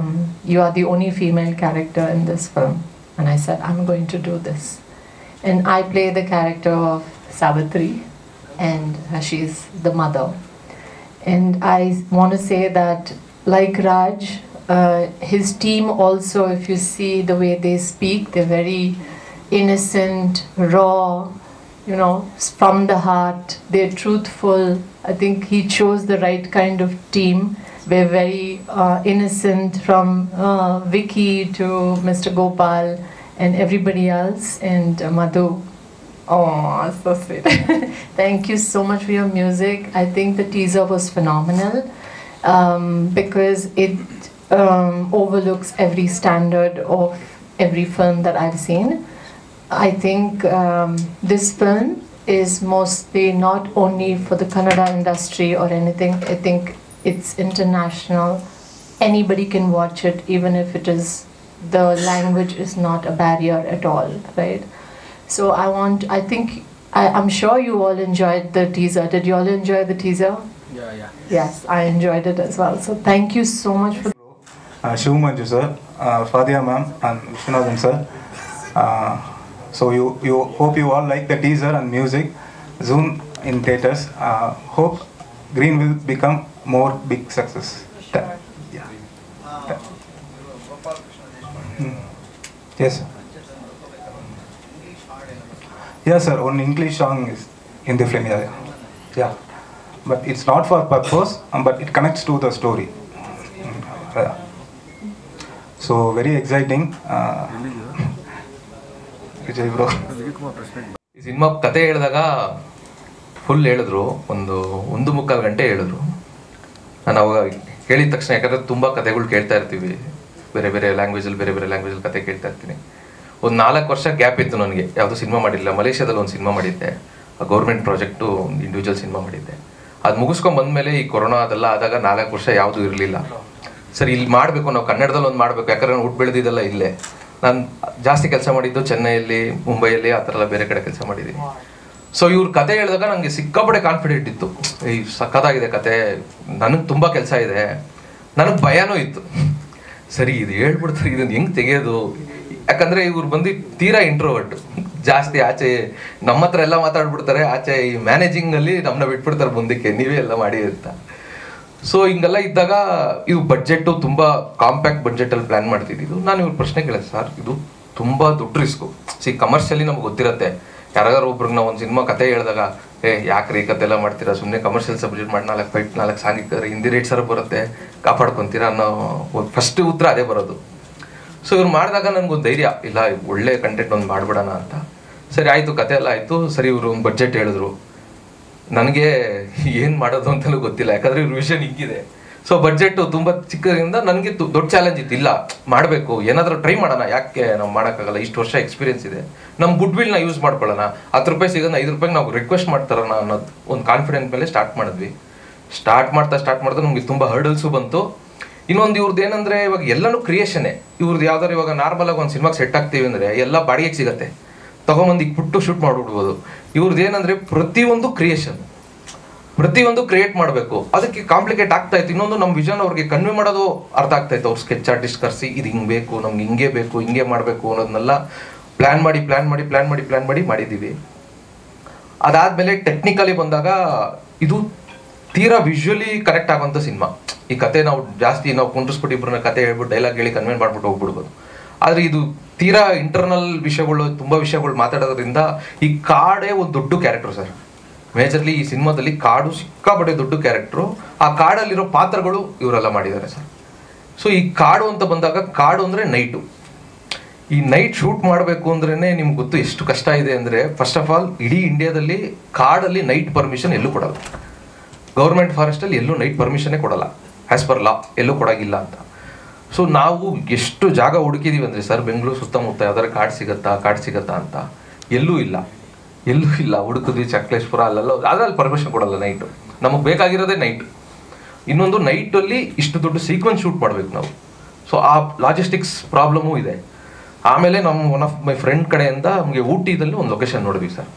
you are the only female character in this film. And I said, I'm going to do this. And I play the character of Savitri, and she's the mother. And I want to say that, like Raj, his team also, if you see the way they speak, they're very innocent, raw, you know, from the heart. They're truthful. I think he chose the right kind of team. We're very innocent, from Vicky to Mr. Gopal and everybody else, and Madhu. Oh, so sweet. Thank you so much for your music. I think the teaser was phenomenal because it overlooks every standard of every film that I've seen. I think this film is mostly not only for the Kannada industry or anything. I think it's international. Anybody can watch it, even if it is, the language is not a barrier at all, right? So I'm sure you all enjoyed the teaser. Did you all enjoy the teaser? Yeah. Yes, I enjoyed it as well. So thank you so much for Shiv Manju sir, Fadia ma'am and Vishwanathan sir. So you hope you all like the teaser and music. Soon in theaters. Hope Green will become more big success. Yeah. Yes. Yes sir, one English song is in the film. Yeah. But it's not for purpose, but it connects to the story. So very exciting. Vijay bro. ಈ cinema ಕತೆ ಹೇಳಿದಾಗ full ಹೇಳಿದ್ರು, ಒಂದು ಮುಕ್ಕಾಲು ಗಂಟೆ ಹೇಳಿದ್ರು. ನಾನು ಅವಾಗ ಹೇಳಿದ ತಕ್ಷಣ, ಯಾಕಂದರೆ ತುಂಬ ಕತೆಗಳು ಕೇಳ್ತಾ ಇರ್ತೀವಿ, ಬೇರೆ ಬೇರೆ ಲ್ಯಾಂಗ್ವೇಜಲ್ಲಿ ಕತೆ ಕೇಳ್ತಾ ಇರ್ತೀನಿ. ಒಂದು 4 ವರ್ಷ ಗ್ಯಾಪ್ ಇತ್ತು ನನಗೆ, ಯಾವುದೂ ಸಿನಿಮಾ ಮಾಡಿಲ್ಲ. ಮಲೇಷ್ಯಾದಲ್ಲಿ ಒಂದು ಸಿನಿಮಾ ಮಾಡಿದ್ದೆ, ಗೌರ್ಮೆಂಟ್ ಪ್ರಾಜೆಕ್ಟು, ಒಂದು ಇಂಡಿವಿಜುವಲ್ ಸಿನಿಮಾ ಮಾಡಿದ್ದೆ. ಅದು ಮುಗಿಸ್ಕೊಂಡು ಬಂದಮೇಲೆ ಈ ಕೊರೋನಾ ಅದೆಲ್ಲ ಆದಾಗ 4 ವರ್ಷ ಯಾವುದೂ ಇರಲಿಲ್ಲ. ಸರಿ, ಇಲ್ಲಿ ಮಾಡಬೇಕು, ನಾವು ಕನ್ನಡದಲ್ಲಿ ಒಂದು ಮಾಡಬೇಕು, ಯಾಕಂದರೆ ನಾನು ಹುಟ್ಟು ಬೆಳೆದಿದ್ದೆಲ್ಲ ಇಲ್ಲೇ. ನಾನು ಜಾಸ್ತಿ ಕೆಲಸ ಮಾಡಿದ್ದು ಚೆನ್ನೈಯಲ್ಲಿ, ಮುಂಬೈಯಲ್ಲಿ, ಆ ಥರ ಎಲ್ಲ ಬೇರೆ ಕಡೆ ಕೆಲಸ ಮಾಡಿದ್ದೀನಿ. ಸೊ ಇವ್ರ ಕತೆ ಹೇಳಿದಾಗ ನನಗೆ ಸಿಕ್ಕಾಪಟ್ಟೆ ಕಾನ್ಫಿಡೆಂಟ್ ಇತ್ತು, ಈ ಸಖತ್ತಾಗಿದೆ ಕತೆ, ನನಗೆ ತುಂಬ ಕೆಲಸ ಇದೆ. ನನಗೆ ಭಯನೂ ಇತ್ತು, ಸರಿ ಇದು ಹೇಳ್ಬಿಡ್ತಾರೆ, ಇದನ್ನು ಹೆಂಗೆ ತೆಗೆಯೋದು. ಯಾಕಂದರೆ ಇವ್ರು ಬಂದು ತೀರಾ ಇಂಟ್ರೋವರ್ಟ್, ಜಾಸ್ತಿ ಆಚೆ ನಮ್ಮ ಹತ್ರ ಎಲ್ಲ ಮಾತಾಡ್ಬಿಡ್ತಾರೆ, ಆಚೆ ಈ ಮ್ಯಾನೇಜಿಂಗಲ್ಲಿ ನಮ್ಮನ್ನ ಬಿಟ್ಬಿಡ್ತಾರೆ ಮುಂದಕ್ಕೆ, ನೀವೇ ಎಲ್ಲ ಮಾಡಿ ಅಂತ. ಸೊ ಹಿಂಗೆಲ್ಲ ಇದ್ದಾಗ ಇದು ಬಡ್ಜೆಟ್ಟು ತುಂಬ ಕಾಂಪ್ಯಾಕ್ಟ್ ಬಡ್ಜೆಟಲ್ಲಿ ಪ್ಲ್ಯಾನ್ ಮಾಡ್ತಿದ್ದು. ನಾನು ಇವ್ರ ಪ್ರಶ್ನೆ ಕೇಳಿದೆ, ಸರ್ ಇದು ತುಂಬ ದೊಡ್ಡ ರಿಸ್ಕು. ಕಮರ್ಷಿಯಲಿ ನಮ್ಗೆ ಗೊತ್ತಿರುತ್ತೆ, ಯಾರಾದ್ರೂ ಒಬ್ರಿಗೆ ನಾವು ಒಂದು ಸಿನಿಮಾ ಕತೆ ಹೇಳಿದಾಗ, ಯಾಕ್ರಿ ಕತೆ ಎಲ್ಲ ಮಾಡ್ತೀರಾ, ಸುಮ್ಮನೆ ಕಮರ್ಷಿಯಲ್ ಸಬ್ಜೆಕ್ಟ್ ಮಾಡಿ 4 ಫೈಟ್ 4 ಸಾಂಗ್ ಇಕ್ಕಿದ್ರೆ ಹಿಂದಿ ರೇಟ್ ಸರ್ ಬರುತ್ತೆ, ಕಾಪಾಡ್ಕೊತೀರಾ ಅನ್ನೋ ಫಸ್ಟ್ ಉತ್ತರ ಅದೇ ಬರೋದು. ಸೊ ಇವ್ರು ಮಾಡಿದಾಗ ನನಗೊಂದು ಧೈರ್ಯ, ಇಲ್ಲ ಒಳ್ಳೆ ಕಂಟೆಂಟ್ ಒಂದು ಮಾಡಿಬಿಡೋಣ ಅಂತ. ಸರಿ ಆಯಿತು, ಕತೆ ಎಲ್ಲ ಆಯಿತು. ಸರಿ, ಇವರು ಒಂದು ಬಡ್ಜೆಟ್ ಹೇಳಿದ್ರು. ನನಗೆ ಏನು ಮಾಡೋದು ಅಂತಲೂ ಗೊತ್ತಿಲ್ಲ, ಯಾಕಂದರೆ ಇವ್ರ ವಿಷನ್ ಹಿಂಗಿದೆ. ಸೊ ಬಡ್ಜೆಟ್ಟು ತುಂಬ ಚಿಕ್ಕದ್ರಿಂದ ನನಗೆ ದೊಡ್ಡ ಚಾಲೆಂಜ್ ಇತ್ತು, ಇಲ್ಲ ಮಾಡಬೇಕು, ಏನಾದರೂ ಟ್ರೈ ಮಾಡೋಣ, ಯಾಕೆ ನಾವು ಮಾಡೋಕ್ಕಾಗಲ್ಲ, ಇಷ್ಟು ವರ್ಷ ಎಕ್ಸ್ಪೀರಿಯನ್ಸ್ ಇದೆ, ನಮ್ಮ ಗುಡ್ ವಿಲ್ನ ಯೂಸ್ ಮಾಡ್ಕೊಳ್ಳೋಣ, 10 ರೂಪಾಯಿ ಸಿಗೋಣ, 5 ರೂಪಾಯಿಗೆ ನಾವು ರಿಕ್ವೆಸ್ಟ್ ಮಾಡ್ತಾರೋಣ ಅನ್ನೋದು ಒಂದು ಕಾನ್ಫಿಡೆನ್ಸ್ ಮೇಲೆ ಸ್ಟಾರ್ಟ್ ಮಾಡಿದ್ವಿ. ಸ್ಟಾರ್ಟ್ ಮಾಡ್ತಾ ನಮಗೆ ತುಂಬ ಹರ್ಡಲ್ಸು ಬಂತು. ಇನ್ನೊಂದು ಇವ್ರದ್ದು ಏನಂದರೆ, ಇವಾಗ ಎಲ್ಲನೂ ಕ್ರಿಯೇಷನ್ನೇ. ಇವ್ರದ್ದು ಯಾವ್ದಾದ್ರು ಇವಾಗ ನಾರ್ಮಲಾಗಿ ಒಂದು ಸಿನಿಮಾಗೆ ಸೆಟ್ ಆಗ್ತೀವಿ ಅಂದರೆ ಎಲ್ಲ ಬಾಡಿಗೆಗೆ ಸಿಗುತ್ತೆ, ತೊಗೊಂಬಂದು ಇಕ್ಬಿಟ್ಟು ಶೂಟ್ ಮಾಡಿಬಿಡ್ಬೋದು. ಇವ್ರದ್ದು ಏನಂದರೆ ಪ್ರತಿಯೊಂದು ಕ್ರಿಯೇಷನ್, ಪ್ರತಿಯೊಂದು ಕ್ರಿಯೇಟ್ ಮಾಡಬೇಕು. ಅದಕ್ಕೆ ಕಾಂಪ್ಲಿಕೇಟ್ ಆಗ್ತಾ ಇತ್ತು. ಇನ್ನೊಂದು ನಮ್ಮ ವಿಷನ್ ಅವ್ರಿಗೆ ಕನ್ವೆ ಮಾಡೋದು ಅರ್ಥ ಆಗ್ತಾ ಇತ್ತು. ಅವ್ರು ಸ್ಕೆಚ್ ಆರ್ಟಿಸ್ಟ್ ಕರೆಸಿ, ಇದು ಹಿಂಗೆ ಬೇಕು, ನಮ್ಗೆ ಹಿಂಗೆ ಬೇಕು, ಹಿಂಗೆ ಮಾಡಬೇಕು ಅನ್ನೋದನ್ನೆಲ್ಲ ಪ್ಲ್ಯಾನ್ ಮಾಡಿ ಮಾಡಿದ್ದೀವಿ. ಅದಾದಮೇಲೆ ಟೆಕ್ನಿಕಲಿ ಬಂದಾಗ ಇದು ತೀರಾ ವಿಜುವಲಿ ಕರೆಕ್ಟ್ ಆಗೋಂಥ ಸಿನಿಮಾ. ಈ ಕತೆ ನಾವು ಜಾಸ್ತಿ ಕುಂಡ್ರಿಸ್ಬಿಟ್ಟು ಇಬ್ಬರನ್ನ ಕತೆ ಹೇಳ್ಬಿಟ್ಟು ಡೈಲಾಗ್ ಹೇಳಿ ಕನ್ವೆಂಟ್ ಮಾಡ್ಬಿಟ್ಟು ಹೋಗ್ಬಿಡ್ಬೋದು. ಆದರೆ ಇದು ತೀರಾ ಇಂಟರ್ನಲ್ ವಿಷಯಗಳು, ತುಂಬ ವಿಷಯಗಳು ಮಾತಾಡೋದ್ರಿಂದ ಈ ಕಾಡೇ ಒಂದು ದೊಡ್ಡ ಕ್ಯಾರೆಕ್ಟರ್ ಸರ್. ಮೇಜರ್ಲಿ ಈ ಸಿನಿಮಾದಲ್ಲಿ ಕಾಡು ಸಿಕ್ಕಾಪಟ್ಟೆ ದೊಡ್ಡ ಕ್ಯಾರೆಕ್ಟ್ರು. ಆ ಕಾಡಲ್ಲಿರೋ ಪಾತ್ರಗಳು ಇವರೆಲ್ಲ ಮಾಡಿದ್ದಾರೆ ಸರ್. ಸೊ ಈ ಕಾಡು ಅಂತ ಬಂದಾಗ, ಕಾಡು ಅಂದರೆ ನೈಟು. ಈ ನೈಟ್ ಶೂಟ್ ಮಾಡಬೇಕು ಅಂದ್ರೇ ನಿಮ್ಗೆ ಗೊತ್ತು ಎಷ್ಟು ಕಷ್ಟ ಇದೆ ಅಂದರೆ, ಫಸ್ಟ್ ಆಫ್ ಆಲ್ ಇಡೀ ಇಂಡಿಯಾದಲ್ಲಿ ಕಾಡಲ್ಲಿ ನೈಟ್ ಪರ್ಮಿಷನ್ ಎಲ್ಲೂ ಕೊಡಲ್ಲ. ಗೌರ್ಮೆಂಟ್ ಫಾರೆಸ್ಟಲ್ಲಿ ಎಲ್ಲೂ ನೈಟ್ ಪರ್ಮಿಷನ್ನೇ ಕೊಡಲ್ಲ, ಆ್ಯಸ್ ಪರ್ ಲಾ ಎಲ್ಲೂ ಕೊಡೋಗಿಲ್ಲ ಅಂತ. ಸೊ ನಾವು ಎಷ್ಟು ಜಾಗ ಹುಡುಕಿದೀವಿ ಅಂದರೆ ಸರ್, ಬೆಂಗಳೂರು ಸುತ್ತಮುತ್ತ ಯಾವ್ದಾರು ಕಾಡು ಸಿಗತ್ತಾ ಅಂತ ಎಲ್ಲೂ ಇಲ್ಲ. ಹುಡುಕಿದ್ವಿ ಚಕ್ಲೇಶ್ಪುರ ಅಲ್ಲೆಲ್ಲ, ಅದ್ರಲ್ಲಿ ಪರ್ಮಿಷನ್ ಕೊಡಲ್ಲ ನೈಟು. ನಮಗೆ ಬೇಕಾಗಿರೋದೇ ನೈಟ್. ಇನ್ನೊಂದು ನೈಟಲ್ಲಿ ಇಷ್ಟು ದೊಡ್ಡ ಸೀಕ್ವೆನ್ಸ್ ಶೂಟ್ ಮಾಡಬೇಕು ನಾವು. ಸೊ ಆ ಲಾಜಿಸ್ಟಿಕ್ಸ್ ಪ್ರಾಬ್ಲಮೂ ಇದೆ. ಆಮೇಲೆ ನಮ್ಮ ಒನ್ ಆಫ್ ಮೈ ಫ್ರೆಂಡ್ ಕಡೆಯಿಂದ ನಮಗೆ ಊಟಿದಲ್ಲಿ ಒಂದು ಲೊಕೇಶನ್ ನೋಡಿದ್ವಿ ಸರ್.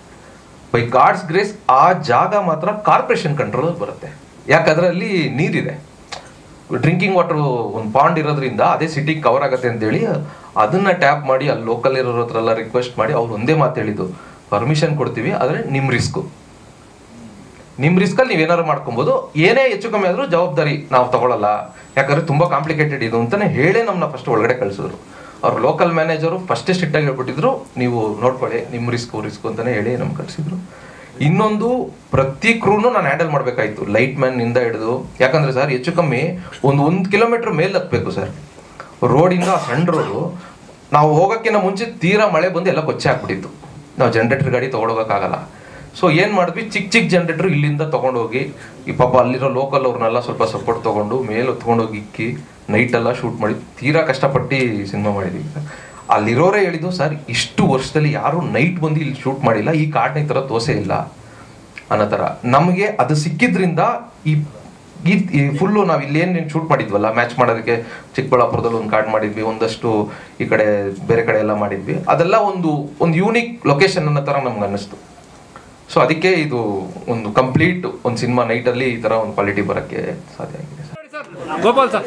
ಬೈ ಗಾಡ್ಸ್ ಗ್ರೇಸ್ ಆ ಜಾಗ ಮಾತ್ರ ಕಾರ್ಪೊರೇಷನ್ ಕಂಟ್ರೋಲಲ್ಲಿ ಬರುತ್ತೆ. ಯಾಕಂದ್ರೆ ಅಲ್ಲಿ ನೀರಿದೆ, ಡ್ರಿಂಕಿಂಗ್ ವಾಟರ್ ಒಂದು ಪಾಂಡ್ ಇರೋದ್ರಿಂದ ಅದೇ ಸಿಟಿಗೆ ಕವರ್ ಆಗುತ್ತೆ ಅಂತೇಳಿ ಅದನ್ನ ಟ್ಯಾಪ್ ಮಾಡಿ ಅಲ್ಲಿ ಲೋಕಲ್ ಇರೋರ ಹತ್ರ ಎಲ್ಲ ರಿಕ್ವೆಸ್ಟ್ ಮಾಡಿ ಅವ್ರು ಒಂದೇ ಮಾತು ಹೇಳಿದ್ದು, ಪರ್ಮಿಷನ್ ಕೊಡ್ತೀವಿ, ಆದರೆ ನಿಮ್ಮ ರಿಸ್ಕಲ್ಲಿ ನೀವೇನಾದ್ರು ಮಾಡ್ಕೊಬೋದು, ಏನೇ ಹೆಚ್ಚು ಕಮ್ಮಿ ಆದರೂ ಜವಾಬ್ದಾರಿ ನಾವು ತಗೊಳ್ಳಲ್ಲ, ಯಾಕಂದ್ರೆ ತುಂಬ ಕಾಂಪ್ಲಿಕೇಟೆಡ್ ಇದು ಅಂತಾನೆ ಹೇಳೇ ನಮ್ಮನ್ನ ಫಸ್ಟ್ ಒಳಗಡೆ ಕಳಿಸಿದ್ರು. ಅವ್ರು ಲೋಕಲ್ ಮ್ಯಾನೇಜರು ಫಸ್ಟೇ ಸ್ಟ್ರಿಕ್ಟಾಗಿ ಹೇಳ್ಬಿಟ್ಟಿದ್ರು, ನೀವು ನೋಡ್ಕೊಳ್ಳಿ, ನಿಮ್ಮ ರಿಸ್ಕ್ ಅಂತಾನೆ ಹೇಳಿ ನಮ್ಗೆ ಕಳಿಸಿದ್ರು. ಇನ್ನೊಂದು, ಪ್ರತಿ ಕ್ರೂನು ನಾನು ಹ್ಯಾಂಡಲ್ ಮಾಡಬೇಕಾಯ್ತು, ಲೈಟ್ ಮ್ಯಾನ್ನಿಂದ ಹಿಡಿದು. ಯಾಕಂದ್ರೆ ಸರ್ ಹೆಚ್ಚು ಕಮ್ಮಿ ಒಂದು ಕಿಲೋಮೀಟರ್ ಮೇಲೆ ಹತ್ಬೇಕು ಸರ್ ರೋಡಿಂದ. ಸಣ್ಣ ರೋಡು, ನಾವು ಹೋಗೋಕ್ಕಿಂತ ಮುಂಚೆ ತೀರಾ ಮಳೆ ಬಂದು ಎಲ್ಲ ಕೊಚ್ಚೆ ಹಾಕ್ಬಿಟ್ಟಿತ್ತು. ನಾವು ಜನರೇಟರ್ ಗಾಡಿ ತೊಗೊಂಡೋಗೋಕ್ಕಾಗಲ್ಲ. ಸೊ ಏನು ಮಾಡಿದ್ವಿ, ಚಿಕ್ಕ ಜನ್ರೇಟರ್ ಇಲ್ಲಿಂದ ತೊಗೊಂಡೋಗಿ ಈ ಪಾಪ ಅಲ್ಲಿರೋ ಲೋಕಲ್ ಅವ್ರನ್ನೆಲ್ಲ ಸ್ವಲ್ಪ ಸಪೋರ್ಟ್ ತೊಗೊಂಡು ಮೇಲೆ ಹೊತ್ಕೊಂಡೋಗಿ ಇಕ್ಕಿ ನೈಟೆಲ್ಲ ಶೂಟ್ ಮಾಡಿ ತೀರಾ ಕಷ್ಟಪಟ್ಟು ಸಿನಿಮಾ ಮಾಡಿದ್ವಿ. ಅಲ್ಲಿರೋರೇ ಹೇಳಿದ್ದು, ಸರ್ ಇಷ್ಟು ವರ್ಷದಲ್ಲಿ ಯಾರು ನೈಟ್ ಬಂದು ಇಲ್ಲಿ ಶೂಟ್ ಮಾಡಿಲ್ಲ, ಈ ಕಾಡ್ನ ಈ ಥರ ತೋಸೆ ಇಲ್ಲ ಅನ್ನೋ ಥರ. ನಮಗೆ ಅದು ಸಿಕ್ಕಿದ್ರಿಂದ ಈ ಫುಲ್ಲು ನಾವು ಇಲ್ಲೇನು ಶೂಟ್ ಮಾಡಿದ್ವಲ್ಲ, ಮ್ಯಾಚ್ ಮಾಡೋದಕ್ಕೆ ಚಿಕ್ಕಬಳ್ಳಾಪುರದಲ್ಲಿ ಒಂದು ಕಾರ್ಡ್ ಮಾಡಿದ್ವಿ, ಒಂದಷ್ಟು ಈ ಕಡೆ ಬೇರೆ ಕಡೆ ಎಲ್ಲ ಮಾಡಿದ್ವಿ. ಅದೆಲ್ಲ ಒಂದು ಯೂನಿಕ್ ಲೊಕೇಶನ್ ಅನ್ನೋ ಥರ ನಮ್ಗೆ ಅನ್ನಿಸ್ತು. ಸೊ ಅದಕ್ಕೆ ಇದು ಒಂದು ಕಂಪ್ಲೀಟ್ ಒಂದು ಸಿನಿಮಾ ನೈಟಲ್ಲಿ ಈ ಥರ ಒಂದು ಕ್ವಾಲಿಟಿ ಬರೋಕ್ಕೆ ಸಾಧ್ಯ ಆಗಿದೆ ಸರ್. ಗೋಪಾಲ್ ಸರ್